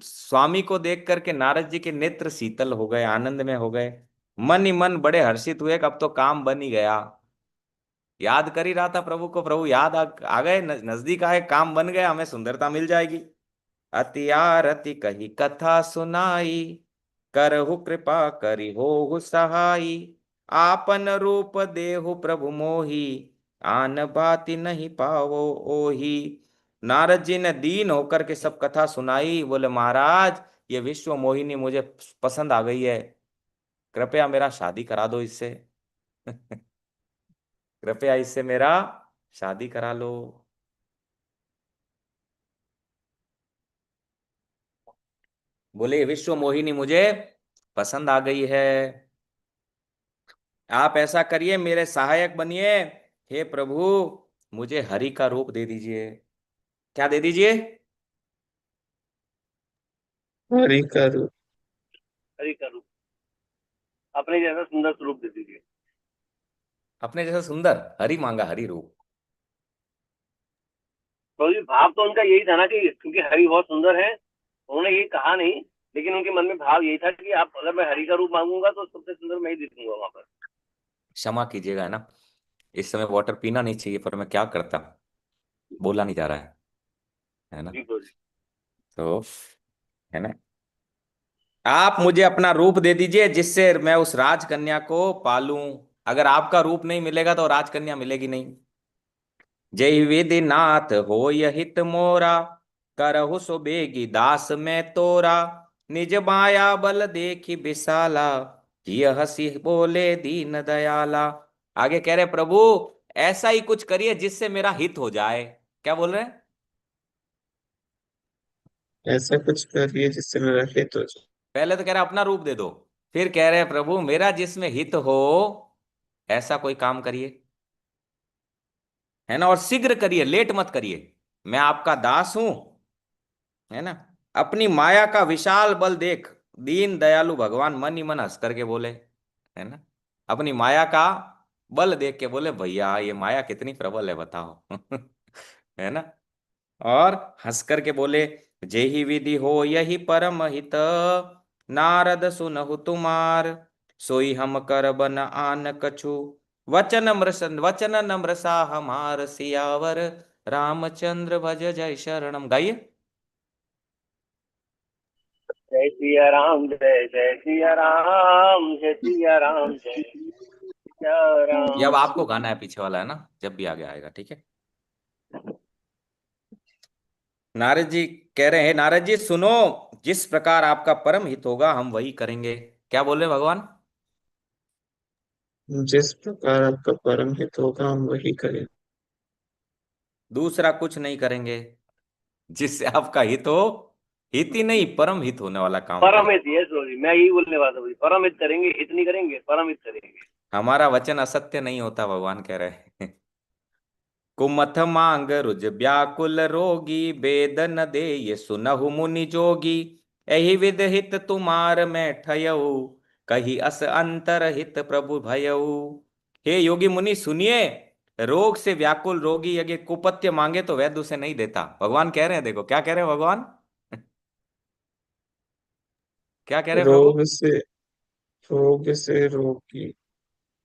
स्वामी को देख करके नारद जी के नेत्र शीतल हो गए, आनंद में हो गए। मन ही मन बड़े हर्षित हुए कि अब तो काम बन ही गया। याद कर ही रहा था प्रभु को, प्रभु याद आ गए, नजदीक आए, काम बन गया, हमें सुंदरता मिल जाएगी। अति आरती कही कथा सुनाई, करहु कृपा करी हो सहाई, आपन रूप देहु प्रभु मोही, आन बाती नहीं पावो ओही। नारद जी ने दीन होकर के सब कथा सुनाई। बोले महाराज, ये विश्व मोहिनी मुझे पसंद आ गई है, कृपया मेरा शादी करा दो इससे। कृपया इससे मेरा शादी करा लो। बोले विश्व मोहिनी मुझे पसंद आ गई है। आप ऐसा करिए, मेरे सहायक बनिए। हे प्रभु, मुझे हरि का रूप दे दीजिए। क्या दे दीजिए? हरि का रूप। हरि का रूप, अपने जैसा सुंदर स्वरूप दे दीजिए। अपने जैसा सुंदर? हरि मांगा, हरि रूप। तो जी भाव तो उनका यही था ना कि क्योंकि हरि बहुत सुंदर है, उन्होंने ये कहा नहीं, लेकिन उनके मन में भाव यही था कि आप अगर मैं हरि का रूप मांगूंगा तो सबसे सुंदर मैं ही दिखूंगा वहां पर। क्षमा कीजिएगा, है ना, इस समय वाटर पीना नहीं चाहिए, पर मैं क्या करता, बोला नहीं जा रहा है ना। जी प्रभु जी। तो है ना, आप मुझे अपना रूप दे दीजिए जिससे मैं उस राजकन्या को पालूं। अगर आपका रूप नहीं मिलेगा तो राजकन्या मिलेगी नहीं। जय विधि नाथ हो हित मोरा, करहु सो बेगी दास में तोरा। निज माया बल देखी विशाला, यह हंसी बोले दीन दयाला। आगे कह रहे प्रभु, ऐसा ही कुछ करिए जिससे मेरा हित हो जाए। क्या बोल रहे हैं? ऐसा कुछ करिए जिससे मेरा हित हो जाए। पहले तो कह रहे अपना रूप दे दो, फिर कह रहे प्रभु मेरा जिसमें हित हो ऐसा कोई काम करिए, है ना, और शीघ्र करिए, लेट मत करिए। मैं आपका दास हूं, है ना। अपनी माया का विशाल बल देख दीन दयालु भगवान मन ही मन हंस करके बोले, है ना। अपनी माया का बल देख के बोले, भैया ये माया कितनी प्रबल है बताओ। है ना। और हंस करके बोले, जेहि विधि हो यही परम हित, नारद सुनहु तुमार। सोई हम कर बन आन कछु, वचन नम्र सा हमार सियावर। रामचंद्र भज जय शरणम। गाइए। जय सिया राम, जय जय सिया राम, जय सिया राम, जय सिया ये अब राम। आपको गाना है, पीछे वाला है ना, जब भी आगे आएगा, ठीक है। नारद जी कह रहे हैं, नारद जी सुनो, जिस प्रकार आपका परम हित होगा हम वही करेंगे। क्या बोल रहे हैं भगवान? जिस प्रकार आपका परम हित होगा हम वही करें। दूसरा कुछ नहीं करेंगे, जिससे आपका हित हो। हित ही नहीं, परम हित होने वाला काम करें। परमित, यस प्रभु जी, मैं यही बोलने वाला था, परमित करेंगे, हित नहीं करेंगे, परमित करेंगे। हमारा वचन असत्य नहीं होता, भगवान कह रहे हैं। कुमथ मांग रुज व्याकुल रोगी, वेद न दे ये सुनहु मुनि जोगी। एहि विध हित तुम्हार मैं ठयऊ, कही अस अंतर हित प्रभु भयऊ। हे योगी मुनि सुनिए, रोग से व्याकुल रोगी यदि कुपथ्य मांगे तो वैद्य उसे नहीं देता। भगवान कह रहे हैं, देखो क्या कह रहे हैं भगवान। क्या कह रहे हैं प्रभु? रोग से, रोग से रोगी,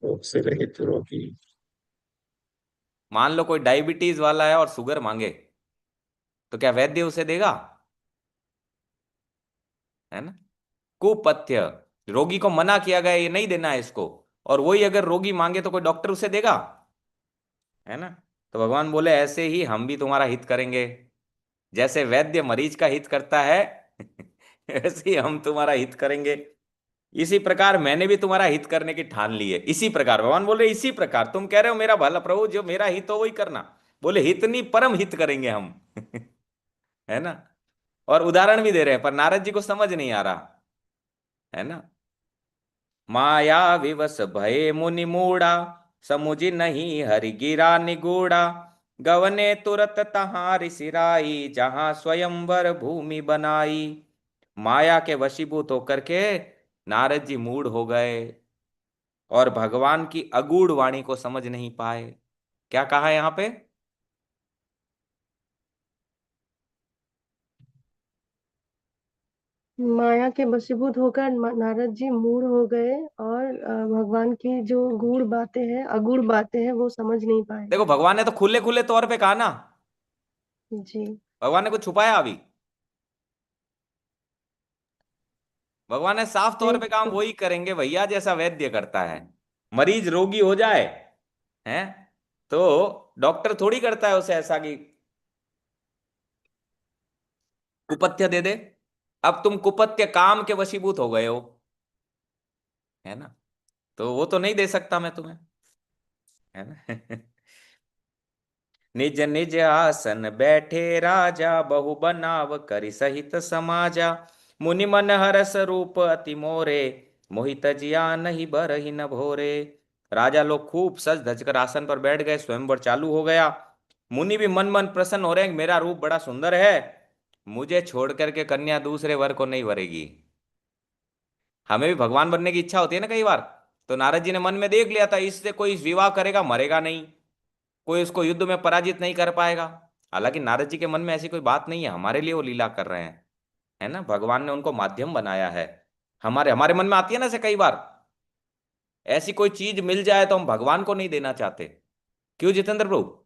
रोग से रहित रोगी। मान लो कोई डायबिटीज वाला है और शुगर मांगे, तो क्या वैद्य उसे देगा? है ना। कुपथ्य, रोगी को मना किया गया ये नहीं देना है इसको, और वही अगर रोगी मांगे तो कोई डॉक्टर उसे देगा? है ना। तो भगवान बोले ऐसे ही हम भी तुम्हारा हित करेंगे, जैसे वैद्य मरीज का हित करता है। ऐसे ही हम तुम्हारा हित करेंगे। इसी प्रकार मैंने भी तुम्हारा हित करने की ठान ली है। इसी प्रकार भगवान बोल रहे, इसी प्रकार तुम कह रहे हो मेरा भला प्रभु, जो मेरा हित हो वही करना। बोले हित नहीं, परम हित करेंगे हम। है ना। और उदाहरण भी दे रहे हैं, पर नारद जी को समझ नहीं आ रहा, है ना। माया विवश भये मुनि मूढ़ा, समुझि नहीं हरि गिरा निगूढ़ा। गवने तुरत तहां सिराई, जहां स्वयंवर भूमि बनाई। माया के वशीभूत होकर के नारद जी मूढ़ हो गए और भगवान की अगूढ़ वाणी को समझ नहीं पाए। क्या कहा यहां पे? माया के वशीभूत होकर नारद जी मूढ़ हो गए और भगवान की जो गूढ़ बातें हैं, अगूढ़ बातें हैं, वो समझ नहीं पाए। देखो भगवान ने तो खुले खुले तौर पे कहा ना, जी। भगवान ने कुछ छुपाया अभी? भगवान ने साफ तौर नहीं पे काम तो वही करेंगे भैया जैसा वैद्य करता है। मरीज रोगी हो जाए, हैं, तो डॉक्टर थोड़ी करता है उसे ऐसा कि कुपथ्य दे दे। अब तुम कुपथ्य काम के वशीभूत हो गए हो, है ना, तो वो तो नहीं दे सकता मैं तुम्हें, है ना। निज निज आसन बैठे राजा, बहु बनाव करि सहित समाजा। मुनि मन हरस रूप अति मोरे, मोहित जिया नहीं बरहि न भोरे। राजा लोग खूब सज धज कर आसन पर बैठ गए, स्वयंवर चालू हो गया। मुनि भी मन मन प्रसन्न हो रहे हैं कि मेरा रूप बड़ा सुंदर है, मुझे छोड़ करके कन्या दूसरे वर को नहीं वरेगी। हमें भी भगवान बनने की इच्छा होती है ना कई बार। तो नारद जी ने मन में देख लिया था, इससे कोई विवाह करेगा मरेगा नहीं, कोई उसको युद्ध में पराजित नहीं कर पाएगा। हालांकि नारद जी के मन में ऐसी कोई बात नहीं है, हमारे लिए वो लीला कर रहे हैं, है ना, भगवान ने उनको माध्यम बनाया है। हमारे हमारे मन में आती है ना ऐसे कई बार, ऐसी कोई चीज मिल जाए तो हम भगवान को नहीं देना चाहते। क्यों जितेंद्र प्रभु?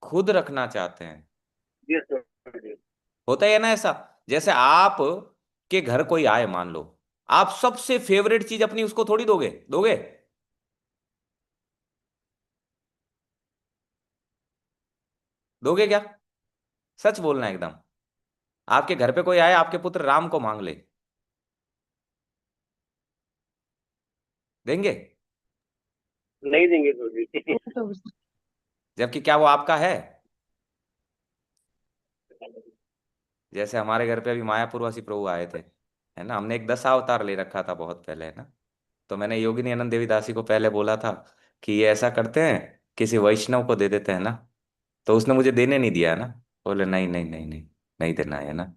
खुद रखना चाहते हैं। यस प्रभु। होता है ना ऐसा, जैसे आप के घर कोई आए मान लो, आप सबसे फेवरेट चीज अपनी उसको थोड़ी दोगे, दोगे? दोगे क्या? सच बोलना एकदम। आपके घर पे कोई आए, आपके पुत्र राम को मांग ले, देंगे? नहीं देंगे प्रभु जी। नहीं प्रभु जी। जबकि क्या वो आपका है? जैसे हमारे घर पे अभी मायापुरवासी प्रभु आए थे, है ना, हमने एक 10 अवतार ले रखा था बहुत पहले, है ना। तो मैंने योगिनी अनंत देवी दासी को पहले बोला था कि ये ऐसा करते हैं, किसी वैष्णव को दे देते हैं ना। तो उसने मुझे देने नहीं दिया है ना। बोले नहीं नहीं नहीं नहीं, नहीं देना है ना।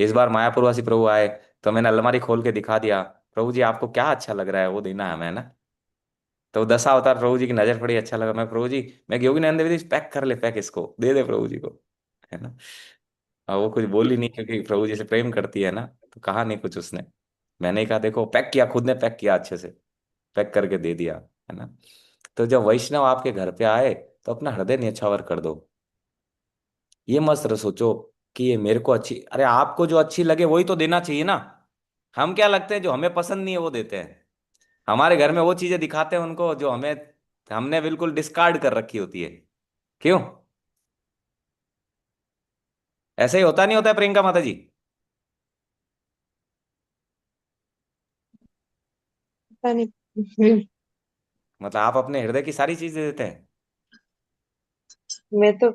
इस बार मायापुरवासी प्रभु आए, तो मैंने अलमारी खोल के दिखा दिया, प्रभु जी आपको क्या अच्छा लग रहा है वो देना है हमें, है ना। तो 10 अवतार प्रभु जी की नजर पड़ी, अच्छा लगा, मैं प्रभु जी, मैं योगिनी अनंत देवी दासी पैक कर ले, पैक इसको दे दे प्रभु जी को, है ना। और वो कुछ बोली नहीं क्योंकि प्रभु जी से प्रेम करती है ना, तो कहा नहीं कुछ उसने। मैंने ही कहा देखो, पैक किया, खुद ने पैक किया अच्छे से, पैक करके दे दिया, है ना। तो जब वैष्णव आपके घर पे आए तो अपना हृदय न्यौछावर कर दो। ये मत सोचो कि ये मेरे को अच्छी, अरे आपको जो अच्छी लगे वही तो देना चाहिए ना। हम क्या लगते हैं, जो हमें पसंद नहीं है वो देते हैं। हमारे घर में वो चीजें दिखाते हैं उनको जो हमें, हमने बिल्कुल डिस्कार्ड कर रखी होती है। क्यों? ऐसा ही होता नहीं होता है प्रियंका माता जी? पता नहीं। मतलब आप अपने हृदय की सारी चीज दे देते हैं? मैं तो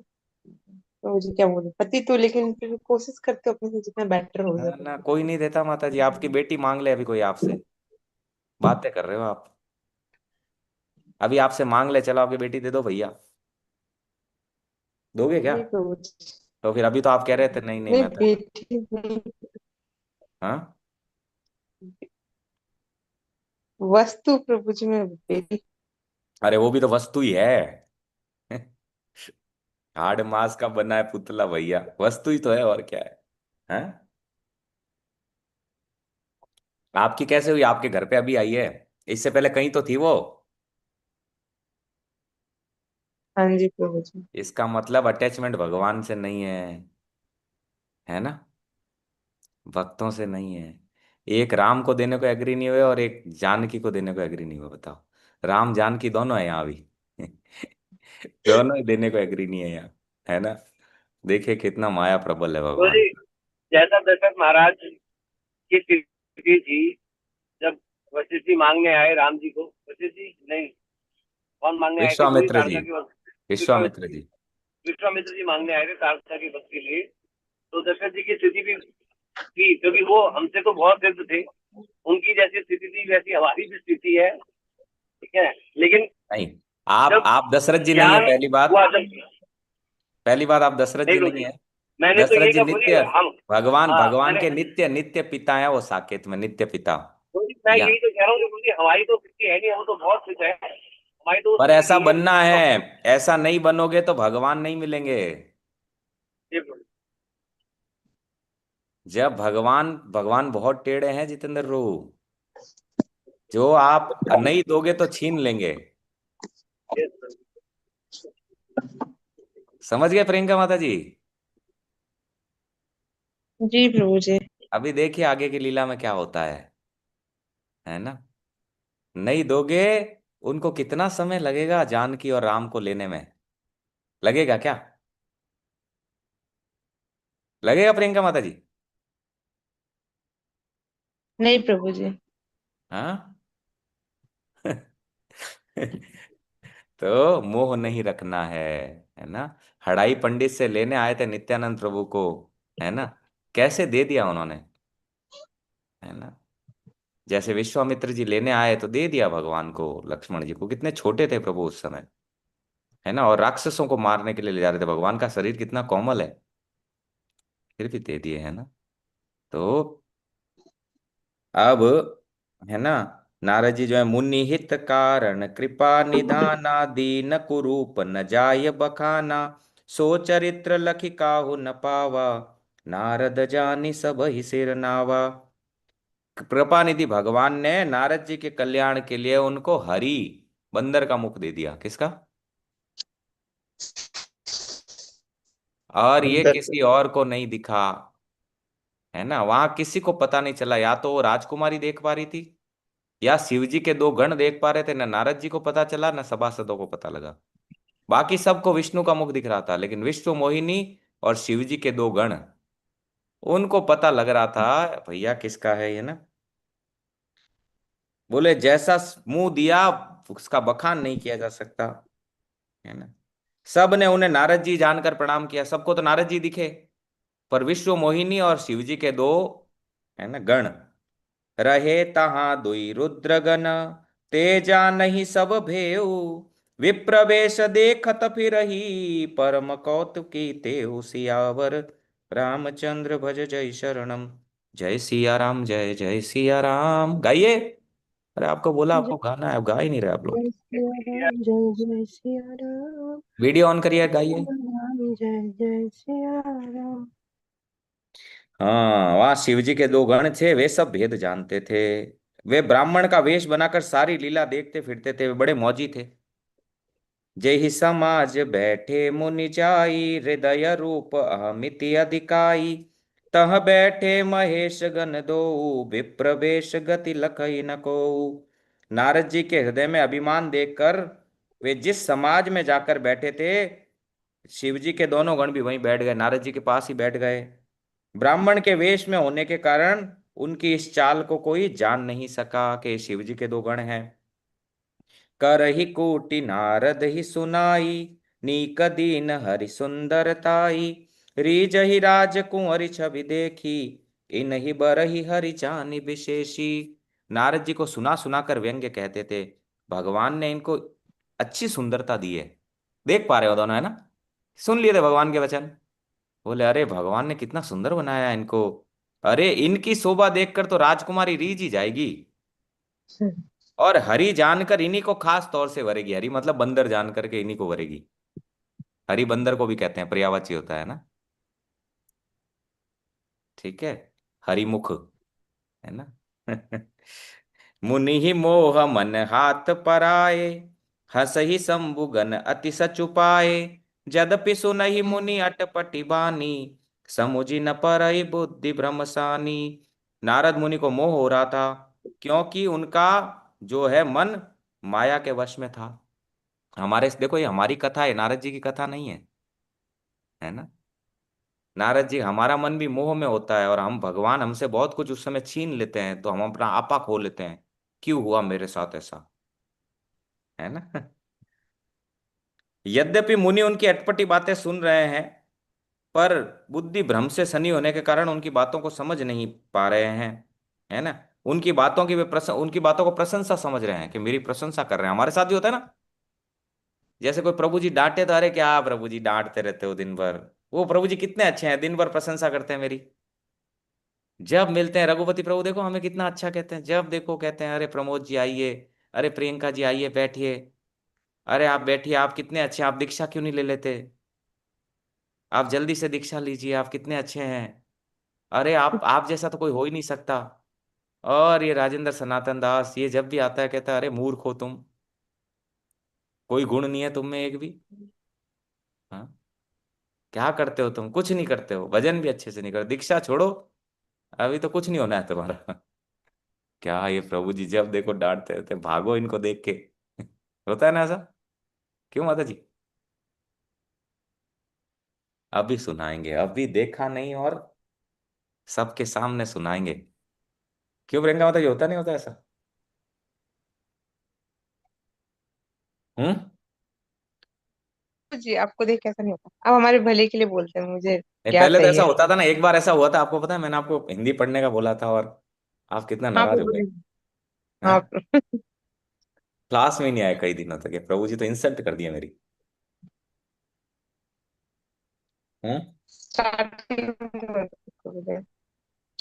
मुझे क्या बोलूं, पति तो, लेकिन फिर भी कोशिश करते हो अपने से जितना बेटर हो ना जाए। ना, कोई नहीं देता माता जी, आपकी बेटी मांग ले अभी कोई आपसे, बातें कर रहे हो आप। अभी आपसे मांग ले, चलो आपकी बेटी दे दो भैया, दोगे क्या? नहीं प्रभु जी। तो फिर अभी तो आप कह रहे थे नहीं नहीं नहीं मैं तो, बेटी नहीं, हाँ। वस्तु प्रभु जी में बेटी। अरे वो भी तो वस्तु ही है। हाड़ मास का बना है पुतला भैया, वस्तु ही तो है, और क्या है? हैं? आपकी कैसे हुई, आपके घर पे अभी आई है, इससे पहले कहीं तो थी वो। हाँ जी प्रभु जी। इसका मतलब अटैचमेंट भगवान से नहीं है ना, भक्तों से नहीं है। एक राम को देने को एग्री नहीं हुए और एक जानकी को देने को एग्री नहीं हुआ, बताओ। राम जानकी दोनों है यहाँ भी। दोनों ही देने को एग्री नहीं है यहाँ, है ना। देखिए कितना माया प्रबल है तो भगवान। जी, जैसा दशरथ महाराज की स्थिति थी, जब वशिष्ठ जी मांगने आए राम जी को, वशिष्ठ जी नहीं, कौन मांगने आए थे, कोई विश्वामित्र जी, तारका की विश्वामित्र जी। विश्वामित्र जी मांगने आए थे तारका की वध के लिए। तो दशरथ जी की स्थिति भी थी, क्योंकि वो हमसे तो बहुत सिद्ध थे, उनकी जैसी स्थिति थी वैसी हमारी भी स्थिति है, ठीक है। लेकिन नहीं, आप जब आप दशरथ जी नहीं है, ज्ञान पहली बात। हुआ, जब पहली बात, आप दशरथ नहीं जी नहीं बोली, है। मैंने तो दशरथ यही जी कहा बोली नित्य, हम, भगवान हाँ भगवान मैंने के नित्य नित्य पिता है वो, साकेत में नित्य पिता। बोली, मैं या यही तो कह रहा हूँ कि बोली हमारी तो स्थिति है नहीं, हम तो बहुत खुश है, हमारी तो पर स्थिति ऐसा नहीं है। बनना तो है, ऐसा नहीं बनोगे तो भगवान नहीं मिलेंगे। ये बोली, जब भगवान, भगवान बहुत टेढ़े हैं जितेंद्र रू, जो आप नहीं दोगे तो छीन लेंगे। ये बोली। समझ गए प्रियंका माता जी? जी प्रभु जी। अभी देखिए आगे की लीला में क्या होता है ना। नहीं दोगे, उनको कितना समय लगेगा जानकी और राम को लेने में, लगेगा क्या? लगेगा प्रियंका माता जी? नहीं प्रभु जी। हाँ। तो मोह नहीं रखना है ना। हड़ाई पंडित से लेने आए थे नित्यानंद प्रभु को, है ना, कैसे दे दिया उन्होंने, है ना। जैसे विश्वामित्र जी लेने आए तो दे दिया भगवान को, लक्ष्मण जी को। कितने छोटे थे प्रभु उस समय, है ना, और राक्षसों को मारने के लिए ले जा रहे थे। भगवान का शरीर कितना कोमल है, फिर भी दे दिए, है ना। तो अब, है ना, नारद जी जो है, मुनि हित कारण कृपा निधाना, दीन कुरूप न जाय बखाना, सो चरित्र लखि काहू न पावा, नारद जानी सब ही सिर नावा। कृपा निधि भगवान ने नारद जी के कल्याण के लिए उनको हरि, बंदर का मुख दे दिया। किसका? और ये अंदर किसी और को नहीं दिखा, है ना। वहां किसी को पता नहीं चला, या तो वो राजकुमारी देख पा रही थी, या शिव जी के दो गण देख पा रहे थे। न नारद जी को पता चला, न सभासदों को पता लगा। बाकी सबको विष्णु का मुख दिख रहा था, लेकिन विष्णु मोहिनी और शिव जी के दो गण, उनको पता लग रहा था भैया किसका है ये, ना। बोले जैसा मुंह दिया उसका बखान नहीं किया जा सकता, है ना। सब ने उन्हें नारद जी जानकर प्रणाम किया। सबको तो नारद जी दिखे, पर विष्णु मोहिनी और शिव जी के दो, है ना, गण रहे तहां दुई रुद्रगण, तेजा नहीं सब भेऊ, विप्रवेश देखत फिरही, परम कौतुकी तेऊ सियावर, रामचंद्र भज जय शरणम। जय सिया राम, जय जय सिया राम। गाइए। अरे आपको बोला जय आपको गाना है, आप गा ही नहीं रहे आप लोग। जय सिया राम, जय जय सिया राम, वीडियो ऑन करिए, गाइए। राम राम जय जय सिया राम। हाँ, वहां शिव जी के दो गण थे, वे सब भेद जानते थे। वे ब्राह्मण का वेश बनाकर सारी लीला देखते फिरते थे, वे बड़े मौजी थे। जेहि समाज बैठे मुनि जाई, हृदय रूप अहमिति अधिकाई, तह बैठे महेश गण दो, विप्रवेश गति लखई न को। नारद जी के हृदय में अभिमान देखकर वे जिस समाज में जाकर बैठे थे, शिव जी के दोनों गण भी वहीं बैठ गए, नारद जी के पास ही बैठ गए। ब्राह्मण के वेश में होने के कारण उनकी इस चाल को कोई जान नहीं सका कि शिव जी के दो गण हैं। करहि कोटि नारद ही सुनाई, नीक दीन हरि सुंदरताई, रीजहि राज कुंवरि छवि देखी, इन्हीं बरहि हरि जानि विशेषी। नारद जी को सुना सुना कर व्यंग्य कहते थे। भगवान ने इनको अच्छी सुंदरता दी है। देख पा रहे हो दोनों, है ना, सुन लिए थे भगवान के वचन। बोले अरे भगवान ने कितना सुंदर बनाया इनको, अरे इनकी शोभा देखकर तो राजकुमारी रीझ ही जाएगी, और हरि जानकर इन्हीं को खास तौर से वरेगी। हरि मतलब बंदर जान करके इन्हीं को वरेगी। हरि बंदर को भी कहते हैं, पर्यायवाची होता है ना, ठीक है। हरिमुख, है ना। मुनि ही मोह मन हाथ पराए, हसहि शंभुगन अति सचुपाए, जदपि सुनहि मुनि अटपटी बानी, समुझि न परई बुद्धि भ्रमसानी। नारद मुनि को मोह हो रहा था, क्योंकि उनका जो है मन माया के वश में था। हमारे देखो, ये हमारी कथा है, नारद जी की कथा नहीं है ना। नारद जी, हमारा मन भी मोह में होता है, और हम भगवान हमसे बहुत कुछ उस समय छीन लेते हैं, तो हम अपना आपा खो लेते हैं। क्यों हुआ मेरे साथ ऐसा, है ना। यद्यपि मुनि उनकी अटपटी बातें सुन रहे हैं, पर बुद्धि भ्रम से सनी होने के कारण उनकी बातों को समझ नहीं पा रहे हैं, है ना। उनकी बातों की वे उनकी बातों को प्रशंसा समझ रहे हैं, कि मेरी प्रशंसा कर रहे हैं। हमारे साथ भी होता है ना, जैसे कोई प्रभु जी डांटे तो अरे क्या प्रभु जी डांटते रहते हो दिन भर, वो प्रभु जी कितने अच्छे हैं, दिन भर प्रशंसा करते हैं मेरी। जब मिलते हैं रघुपति प्रभु, देखो हमें कितना अच्छा कहते हैं, जब देखो कहते हैं अरे प्रमोद जी आइए, अरे प्रियंका जी आइए बैठिए, अरे आप बैठिए, आप कितने अच्छे हैं, आप दीक्षा क्यों नहीं ले लेते, आप जल्दी से दीक्षा लीजिए, आप कितने अच्छे हैं, अरे आप जैसा तो कोई हो ही नहीं सकता। और ये राजेंद्र सनातन दास, ये जब भी आता है कहता है अरे मूर्ख हो तुम, कोई गुण नहीं है तुम में एक भी। हाँ, क्या करते हो तुम, कुछ नहीं करते हो, भजन भी अच्छे से नहीं करते, दीक्षा छोड़ो, अभी तो कुछ नहीं होना है तुम्हारा। क्या ये प्रभु जी जब देखो डांटते रहते हैं, भागो इनको देख के। होता है ना ऐसा, क्यों माता जी? अभी सुनाएंगे, अभी देखा नहीं, और सबके सामने सुनाएंगे। क्यों प्रियंका माता जी, होता नहीं होता ऐसा? हम्म। जी आपको देख कैसा नहीं होता, अब हमारे भले के लिए बोलते हैं, मुझे नहीं, ज्ञात पहले तो नहीं ऐसा है। होता था ना, एक बार ऐसा हुआ था, आपको पता है, मैंने आपको हिंदी पढ़ने का बोला था, और आप कितना हाँ नाराज हो गए। प्रभु जी, हाँ हैं? क्लास में ही नहीं आए कई दिनों तक, ये प्रभु जी तो इंसल्ट कर दिया मेरी। हैं? स्टार्टिंग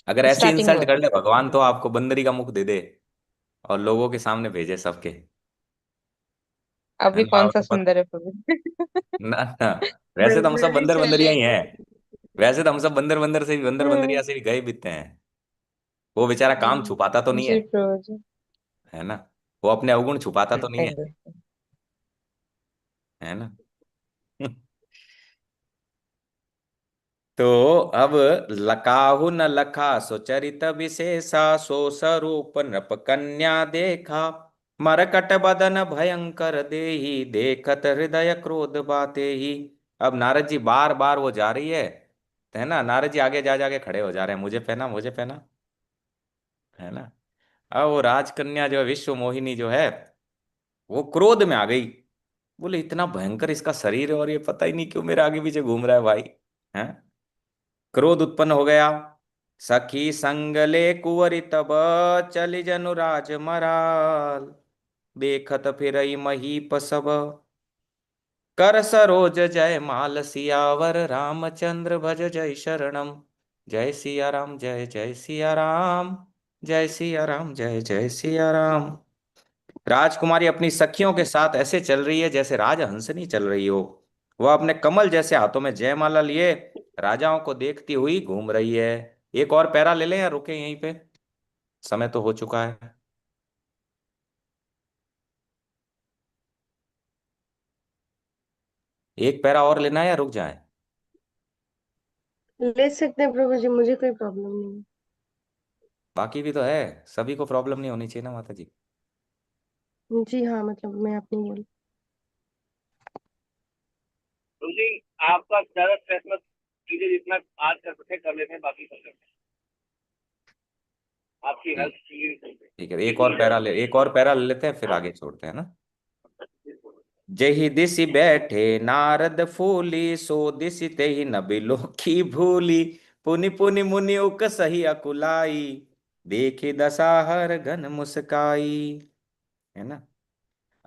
अगर ऐसी स्टार्टिंग में इंसल्ट कर होता ले भगवान तो आपको बंदरी का मुख दे दे और लोगों के सामने भेजे सबके, है अभी ना? कौन सा आपको पता सुंदर है प्रभु ना ना, वैसे तो हम सब बंदरी बंदर बंदरिया ही चलेगा। हैं। वैसे तो हम सब बंदर बंदर से भी, बंदर बंदरिया से भी गए बीतते हैं। वो बेचारा काम छुपाता तो नहीं है, जी प्रभु जी। है ना? वो अपने अवगुण छुपाता तो नहीं है, है ना? तो अब लकाहु न लखा सुचरित विशेषा, सो स्वरूप नृप कन्या देखा, मरकट बदन भयंकर देही, देखत हृदय क्रोध बाते ही। अब नारद जी बार बार वो जा रही है ना? नारद जी आगे जा जाके खड़े हो जा रहे हैं, मुझे पहना मुझे पहना, है ना? अब वो राजकन्या जो है, विश्व मोहिनी जो है, वो क्रोध में आ गई। बोले इतना भयंकर इसका शरीर है और ये पता ही नहीं क्यों मेरे आगे पीछे घूम रहा है भाई, है? क्रोध उत्पन्न हो गया। सखी संगले कुंवरी तब, चली जनु राज मराल, देखत फिरई महीप सब, कर सरोज जय माल सियावर, रामचंद्र भज जय शरणम। जय सिया राम जय जय सिया राम, जय सिया राम जय जय सिया राम। राजकुमारी अपनी सखियों के साथ ऐसे चल रही है जैसे राजहंसनी चल रही हो। वह अपने कमल जैसे हाथों में जयमाला लिए राजाओं को देखती हुई घूम रही है। एक और पैरा ले लें या रुके यहीं पे? समय तो हो चुका है। एक पैरा और लेना है या रुक जाए? ले सकते हैं प्रभु जी, मुझे कोई प्रॉब्लम नहीं बाकी भी तो है, सभी को प्रॉब्लम नहीं होनी चाहिए ना माता जी। है। जी हाँ, मतलब मैं अपनी बोल। तो जी आपका ज्यादा स्ट्रेस मत कीजिए, जितना आज कर सकते कर लेते हैं, बाकी कर लेते हैं। आपकी हेल्थ ठीक, की ठीक है, एक और पैरा ले लेते हैं फिर आगे छोड़ते हैं ना। जहि दिशि बैठे नारद फूली, सो दिशि तेहि नबिलो की भूली, पुनि पुनि मुनि उक सही अकुलाई, देखी दशाहर घन मुस्काई, है ना?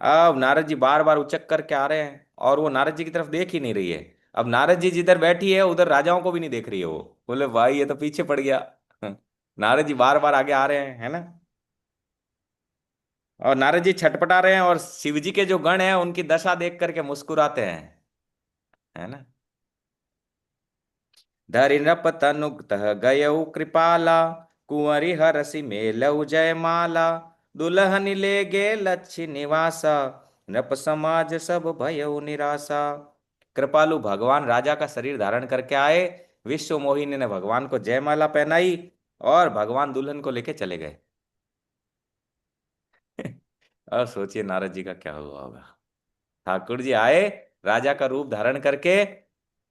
अब नारद जी बार बार उचक करके आ रहे हैं और वो नारद जी की तरफ देख ही नहीं रही है। अब नारद जी जिधर बैठी है उधर राजाओं को भी नहीं देख रही है वो। बोले भाई ये तो पीछे पड़ गया। नारद जी बार बार आगे आ रहे हैं, है ना? और नारद जी छटपटा रहे हैं और शिव जी के जो गण हैं उनकी दशा देख करके मुस्कुराते हैं, है ना? धरि नृप तनु तह गयउ कृपाला, कुंवरी हरसि मेलउ जयमाला, दुल्हन ले गे लक्ष्य निवासा, नृप समाज सब भयउ निराशा। कृपालु भगवान राजा का शरीर धारण करके आए, विश्व मोहिनी ने भगवान को जयमाला पहनाई और भगवान दुल्हन को लेके चले गए। और सोचिए नारद जी का क्या हुआ होगा। ठाकुर जी आए राजा का रूप धारण करके,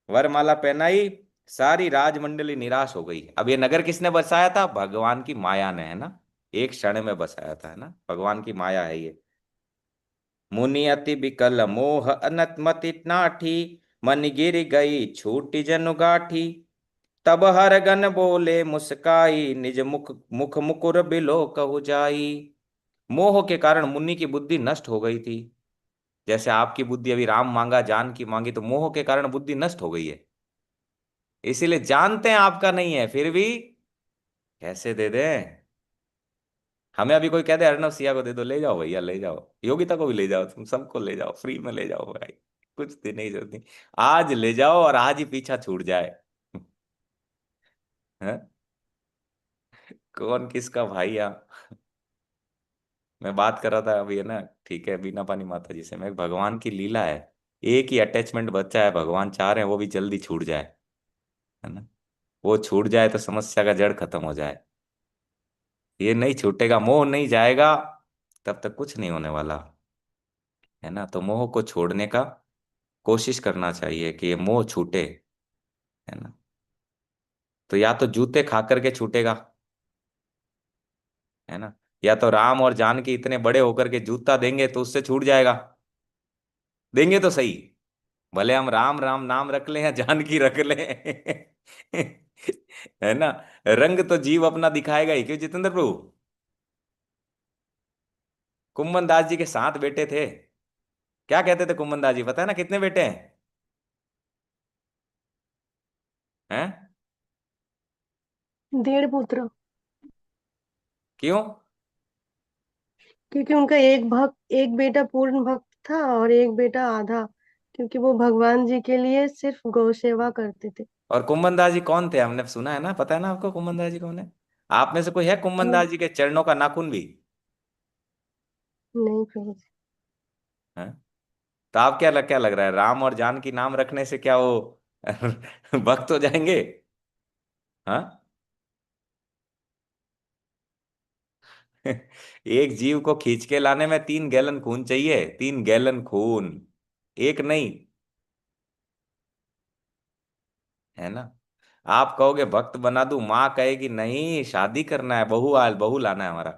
वरमाला पहनाई, सारी राजमंडली निराश हो गई। अब ये नगर किसने बसाया था? भगवान की माया ने, है ना? एक क्षण में बसाया था, है ना? भगवान की माया है ये। मुनि अति विकल मोह अनत मति नाठी, मन गिर गई छूटी जनु गाठी, तब हर गन बोले मुस्काई, निज मुख मुख मुकुर बिलो कहु जाई। मोह के कारण मुनि की बुद्धि नष्ट हो गई थी। जैसे आपकी बुद्धि अभी राम मांगा जान की मांगी, तो मोह के कारण बुद्धि नष्ट हो गई है। इसीलिए जानते हैं आपका नहीं है फिर भी कैसे दे दें। हमें अभी कोई कह दे अर्णव सिया को दे दो, ले जाओ भैया ले जाओ, योगिता को भी ले जाओ, तुम सबको ले जाओ, फ्री में ले जाओ भाई, कुछ देने की जरूरत नहीं। आज ले जाओ और आज ही पीछा छूट जाए। हैं? कौन किसका भाई यहाँ? मैं बात कर रहा था अभी, है ना? ठीक है, बीना पानी माता जी से, मैं भगवान की लीला है। एक ही अटैचमेंट बच्चा है, भगवान चाह रहे हैं वो भी जल्दी छूट जाए, है ना? वो छूट जाए तो समस्या का जड़ खत्म हो जाए। ये नहीं छूटेगा, मोह नहीं जाएगा तब तक कुछ नहीं होने वाला, है ना? तो मोह को छोड़ने का कोशिश करना चाहिए कि ये मोह छूटे, है ना? तो या तो जूते खा करके छूटेगा, है ना? या तो राम और जानकी इतने बड़े होकर के जूता देंगे तो उससे छूट जाएगा। देंगे तो सही, भले हम राम राम नाम रख लें या जानकी रख लें। है ना? रंग तो जीव अपना दिखाएगा ही, क्यों जितेंद्र प्रभु? कुंभन दास जी के 7 बेटे थे। क्या कहते थे कुंभन दास जी, पता है ना कितने बेटे हैं? हैं? 1.5 पुत्र। क्यों? क्योंकि उनका एक बेटा पूर्ण भक्त था और एक बेटा आधा, क्योंकि वो भगवान जी के लिए सिर्फ गौ सेवा करते थे। और कुंभन दास जी कौन थे? हमने सुना है ना, पता है ना आपको कुंभन दास जी कौन है? आप में से कोई है कुंभन हाँ, दास जी के चरणों का नाखून भी? नहीं प्रभु जी। हैं? तो आप क्या लग रहा है, राम और जानकी नाम रखने से क्या वो भक्त हो जाएंगे? हाँ। एक जीव को खींच के लाने में 3 गैलन खून चाहिए, 3 गैलन खून, एक नहीं। है ना? आप कहोगे भक्त बना दूं, माँ कहेगी नहीं शादी करना है, बहू लाना है हमारा।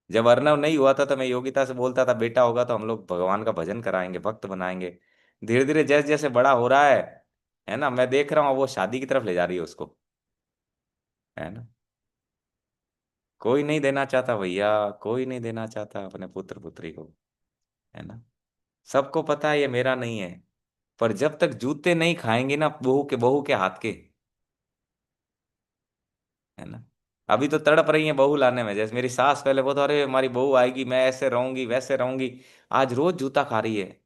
जब अर्णव नहीं हुआ था तो मैं योगिता से बोलता था बेटा होगा तो हम लोग भगवान का भजन कराएंगे, भक्त बनाएंगे। धीरे धीरे जैसे जैसे बड़ा हो रहा है ना, मैं देख रहा हूँ वो शादी की तरफ ले जा रही है उसको। है ना? कोई नहीं देना चाहता भैया, कोई नहीं देना चाहता अपने पुत्र पुत्री को। है ना? सबको पता है ये मेरा नहीं है, पर जब तक जूते नहीं खाएंगे ना बहू के हाथ के, है ना, अभी तो तड़प रही है बहू लाने में। जैसे मेरी सास पहले बहुत, अरे हमारी बहू आएगी, मैं ऐसे रहूंगी वैसे रहूंगी, आज रोज जूता खा रही है।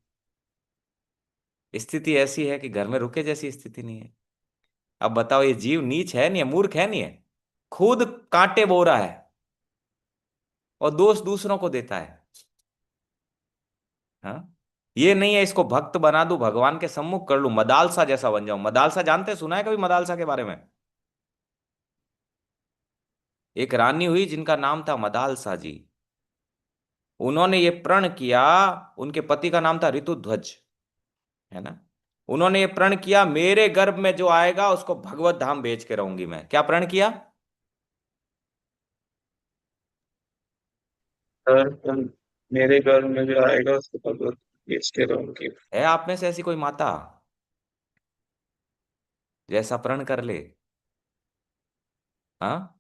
स्थिति ऐसी है कि घर में रुके जैसी स्थिति नहीं है। अब बताओ ये जीव नीच है नहीं है, मूर्ख है नहीं है? खुद कांटे बो रहा है और दोष दूसरों को देता है। हाँ? ये नहीं है इसको भक्त बना दूं, भगवान के सम्मुख कर लूं, मदालसा जैसा बन जाऊं। मदालसा जानते हैं, सुना है कभी मदालसा के बारे में? एक रानी हुई जिनका नाम था मदालसा जी। उन्होंने ये प्रण किया, उनके पति का नाम था ऋतुध्वज। है ना? उन्होंने ये प्रण किया, मेरे गर्भ में जो आएगा उसको भगवत धाम भेज के रहूंगी मैं। क्या प्रण किया? और मेरे घर में जो आएगा उसको भगवत बेच के रहूंगी। है आप में से ऐसी कोई माता जैसा प्रण कर ले? हाँ?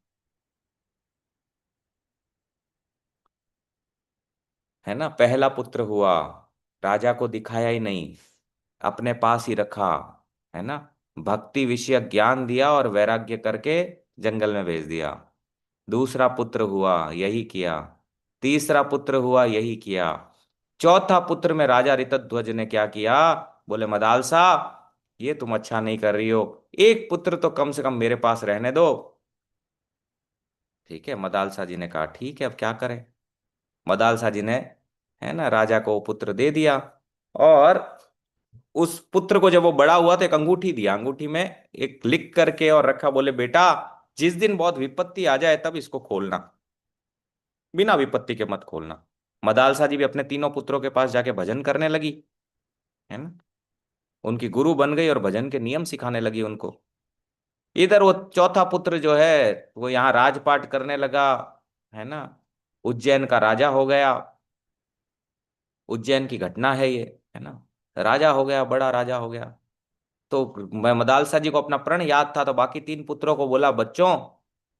है ना? पहला पुत्र हुआ, राजा को दिखाया ही नहीं, अपने पास ही रखा। है ना? भक्ति विषय ज्ञान दिया और वैराग्य करके जंगल में भेज दिया। दूसरा पुत्र हुआ, यही किया। तीसरा पुत्र हुआ, यही किया। चौथा पुत्र में राजा ऋतध्वज ने क्या किया? बोले मदालसा, ये तुम अच्छा नहीं कर रही हो, एक पुत्र तो कम से कम मेरे पास रहने दो। ठीक है, मदालसा जी ने कहा ठीक है अब क्या करें। मदालसा जी ने, है ना, राजा को पुत्र दे दिया। और उस पुत्र को जब वो बड़ा हुआ तो एक अंगूठी दिया, अंगूठी में एक लिख करके और रखा, बोले बेटा जिस दिन बहुत विपत्ति आ जाए तब इसको खोलना, बिना विपत्ति के मत खोलना। मदालसा जी भी अपने तीनों पुत्रों के पास जाके भजन करने लगी। है ना? उनकी गुरु बन गई और भजन के नियम सिखाने लगी उनको। इधर वो चौथा पुत्र जो है वो यहाँ राजपाट करने लगा। है ना? उज्जैन का राजा हो गया। उज्जैन की घटना है ये। है ना? राजा हो गया, बड़ा राजा हो गया। तो मैं मदालसा जी को अपना प्रण याद था, तो बाकी 3 पुत्रों को बोला बच्चों,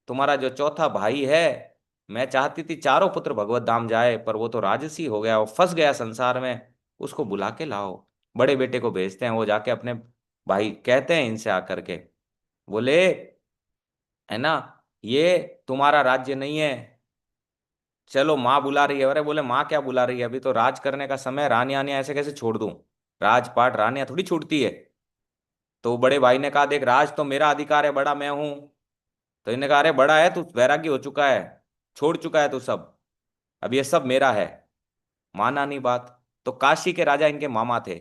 तुम्हारा जो चौथा भाई है, मैं चाहती थी चारों पुत्र भगवत धाम जाए, पर वो तो राजसी हो गया, वो फंस गया संसार में, उसको बुला के लाओ। बड़े बेटे को भेजते हैं, वो जाके अपने भाई कहते हैं इनसे आकर के, बोले, है ना, ये तुम्हारा राज्य नहीं है, चलो माँ बुला रही है। अरे बोले माँ क्या बुला रही है, अभी तो राज करने का समय, रानी आनी ऐसे कैसे छोड़ दूं? राजपाट रानियां थोड़ी छूटती है। तो बड़े भाई ने कहा देख राज तो मेरा अधिकार है, बड़ा मैं हूं। तो इन्हें कहा अरे बड़ा है तू, वैरागी हो चुका है, छोड़ चुका है तू सब, अब ये सब मेरा है। माना नहीं बात। तो काशी के राजा इनके मामा थे।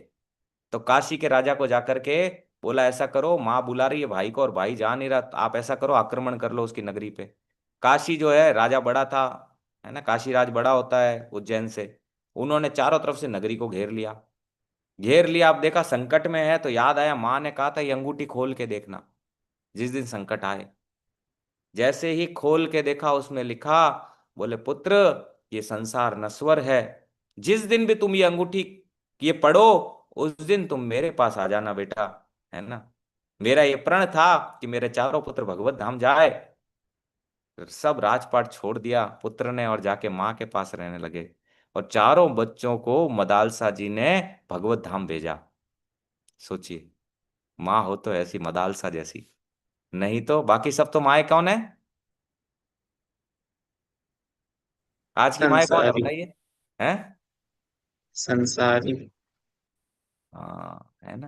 तो काशी के राजा को जाकर के बोला ऐसा करो, माँ बुला रही है भाई को और भाई जा नहीं रहा, तो आप ऐसा करो आक्रमण कर लो उसकी नगरी पे। काशी जो है राजा बड़ा था, है ना, काशी राज बड़ा होता है उज्जैन से। उन्होंने चारों तरफ से नगरी को घेर लिया। घेर लिया, अब देखा संकट में है, तो याद आया माँ ने कहा था ये अंगूठी खोल के देखना जिस दिन संकट आए। जैसे ही खोल के देखा उसमें लिखा, बोले पुत्र ये संसार नश्वर है, जिस दिन भी तुम ये अंगूठी ये पढ़ो उस दिन तुम मेरे पास आ जाना बेटा। है ना? मेरा ये प्रण था कि मेरे चारों पुत्र भगवत धाम जाए। फिर सब राजपाट छोड़ दिया पुत्र ने और जाके माँ के पास रहने लगे। और चारों बच्चों को मदालसा जी ने भगवत धाम भेजा। सोचिए, माँ हो तो ऐसी मदालसा जैसी, नहीं तो बाकी सब तो माए कौन है? आज की माए कौन है संसारी। बताइए? हैं? संसारी। हाँ, है ना।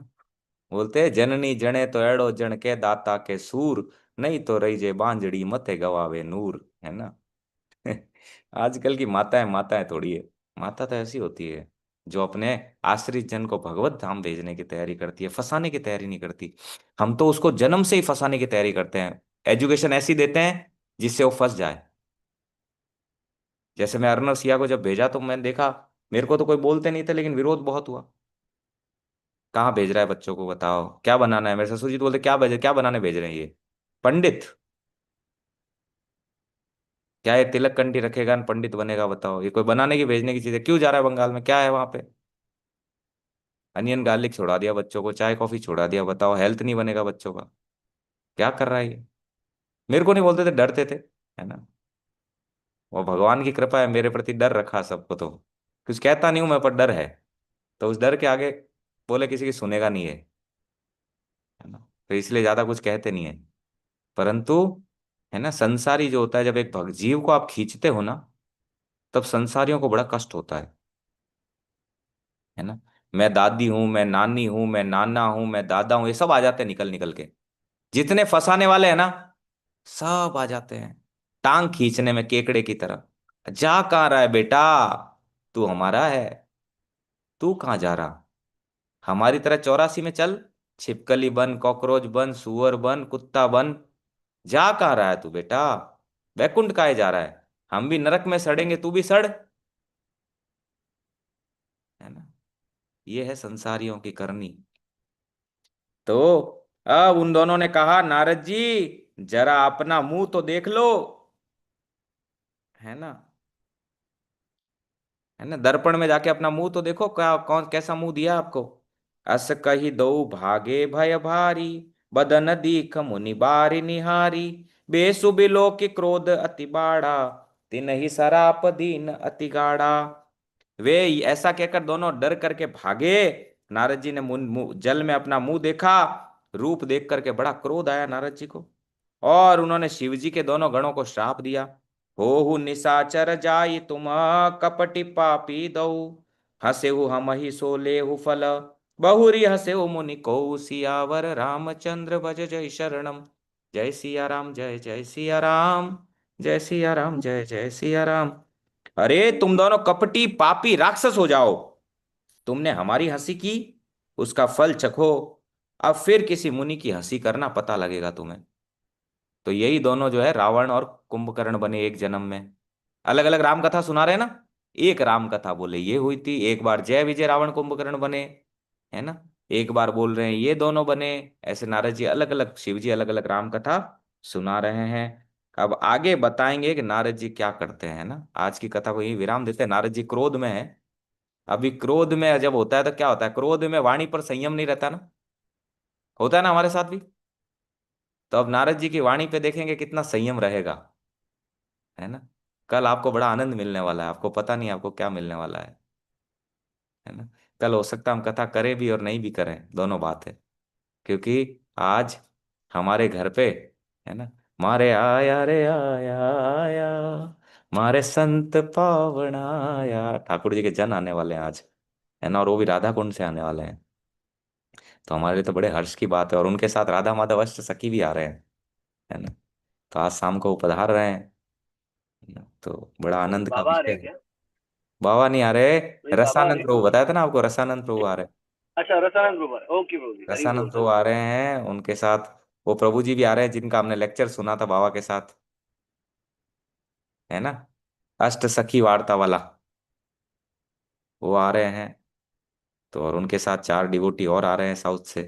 बोलते हैं, जननी जने तो एड़ो जन के दाता के सूर, नहीं तो रही जे बांझड़ी मते गवावे नूर, है ना। आजकल की माताएं माताएं थोड़ी है। माता तो ऐसी होती है जो अपने आश्रित जन को भगवत धाम भेजने की तैयारी करती है, फंसाने की तैयारी नहीं करती। हम तो उसको जन्म से ही फंसाने की तैयारी करते हैं, एजुकेशन ऐसी देते हैं जिससे वो फंस जाए। जैसे मैं अर्नव सिया को जब भेजा तो मैंने देखा, मेरे को तो कोई बोलते नहीं थे लेकिन विरोध बहुत हुआ। कहाँ भेज रहा है बच्चों को, बताओ क्या बनाना है? मेरे ससुर जी तो बोलते क्या बनाने भेज रहे हैं ये पंडित? क्या ये तिलक कंठी रखेगा न पंडित बनेगा? बताओ, ये कोई बनाने की भेजने की चीज है? क्यों जा रहा है बंगाल में, क्या है वहां पे? अनियन गार्लिक छोड़ा दिया बच्चों को, चाय कॉफी छोड़ा दिया, बताओ हेल्थ नहीं बनेगा बच्चों का? क्या कर रहा है ये? मेरे को नहीं बोलते थे, डरते थे, है ना। वो भगवान की कृपा है, मेरे प्रति डर रखा सबको, तो कुछ कहता नहीं हूं मैं पर डर है। तो उस डर के आगे बोले किसी की सुनेगा नहीं है ना। तो इसलिए ज्यादा कुछ कहते नहीं है। परंतु, है ना, संसारी जो होता है, जब एक भग जीव को आप खींचते हो ना, तब संसारियों को बड़ा कष्ट होता है ना। मैं दादी हूं, मैं नानी हूं, मैं नाना हूं, मैं दादा हूं, ये सब आ जाते हैं निकल निकल के। जितने फंसाने वाले हैं ना, सब आ जाते हैं टांग खींचने में केकड़े की तरह। जा कहाँ रहा है बेटा? तू हमारा है। तू कहाँ जा रहा? हमारी तरह 84 में चल। छिपकली बन, कॉकरोच बन, सुअर बन, कुत्ता बन। जा कहाँ रहा है तू बेटा? वैकुंठ काहे जा रहा है? हम भी नरक में सड़ेंगे, तू भी सड़, है ना। ये है संसारियों की करनी। तो अब उन दोनों ने कहा, नारद जी जरा अपना मुंह तो देख लो, है ना। है ना, दर्पण में जाके अपना मुंह तो देखो, क्या कौन कैसा मुंह दिया आपको। अस कही दो भागे भय भारी, बदन दीख मुनि बारी निहारी, बेसु बिलो की क्रोध अति बाड़ा, तिनहि सराप दीन अति गाढ़ा। वे ऐसा कहकर दोनों डर करके भागे। नारद जी ने जल में अपना मुंह देखा। रूप देख करके बड़ा क्रोध आया नारद जी को, और उन्होंने शिव जी के दोनों गणों को श्राप दिया। होहु निशाचर जाई तुम, कपटि पापी दऊ, हसेहु हम ही सो लेहु फल, बहुरी हसेहु मुनि को सियावर, रामचंद्र भज जय शरणम। जय सिया राम, जय जय सिया राम, जय सिया राम, जय जय सिया राम। अरे तुम दोनों कपटी पापी राक्षस हो जाओ। तुमने हमारी हंसी की, उसका फल चखो। अब फिर किसी मुनि की हंसी करना, पता लगेगा तुम्हें। तो यही दोनों जो है रावण और कुंभकर्ण बने एक जन्म में। अलग अलग राम कथा सुना रहे हैं ना। एक राम कथा बोले ये हुई थी, एक बार जय विजय रावण कुंभकर्ण बने, है ना। एक बार बोल रहे हैं ये दोनों बने। ऐसे नारद जी अलग अलग, शिव जी अलग अलग राम कथा सुना रहे हैं। अब आगे बताएंगे कि नारद जी क्या करते हैं ना। आज की कथा को यही विराम देते हैं। नारद जी क्रोध में है। अभी क्रोध में जब होता है तो क्या होता है, क्रोध में वाणी पर संयम नहीं रहता ना। होता है ना हमारे साथ भी। तो अब नारद जी की वाणी पे देखेंगे कितना संयम रहेगा, है ना। कल आपको बड़ा आनंद मिलने वाला है, आपको पता नहीं आपको क्या मिलने वाला है ना। कल हो सकता है हम कथा करें भी और नहीं भी करें, दोनों बात है। क्योंकि आज हमारे घर पे, है ना, मारे आया रे आया आया, मारे संत पावण आया, ठाकुर जी के जन आने वाले हैं आज, है ना। और वो भी राधा कुंड से आने वाले हैं। तो हमारे लिए तो बड़े हर्ष की बात है, और उनके साथ राधा माधव अष्ट सखी भी आ रहे हैं, है ना। तो आज शाम को वो पधार रहे हैं, है ना? तो बड़ा आनंद का बाबा आ विषय रहे हैं है। क्या? बाबा नहीं आ रहे। नहीं, बाबा आ रसानंद रहे प्रभु, हैं। बताया था ना आपको, रसानंद प्रभु आ रहे हैं। अच्छा, रसानंद प्रभु आ रहे हैं। ओके प्रभु जी, हरी बोल रसानंद प्रभु हरी आ बोल। रहे हैं, उनके साथ वो प्रभु जी भी आ रहे हैं जिनका हमने लेक्चर सुना था बाबा के साथ, है ना, अष्ट सखी वार्ता वाला। वो आ रहे हैं। तो और उनके साथ 4 डिवोटी और आ रहे हैं साउथ से।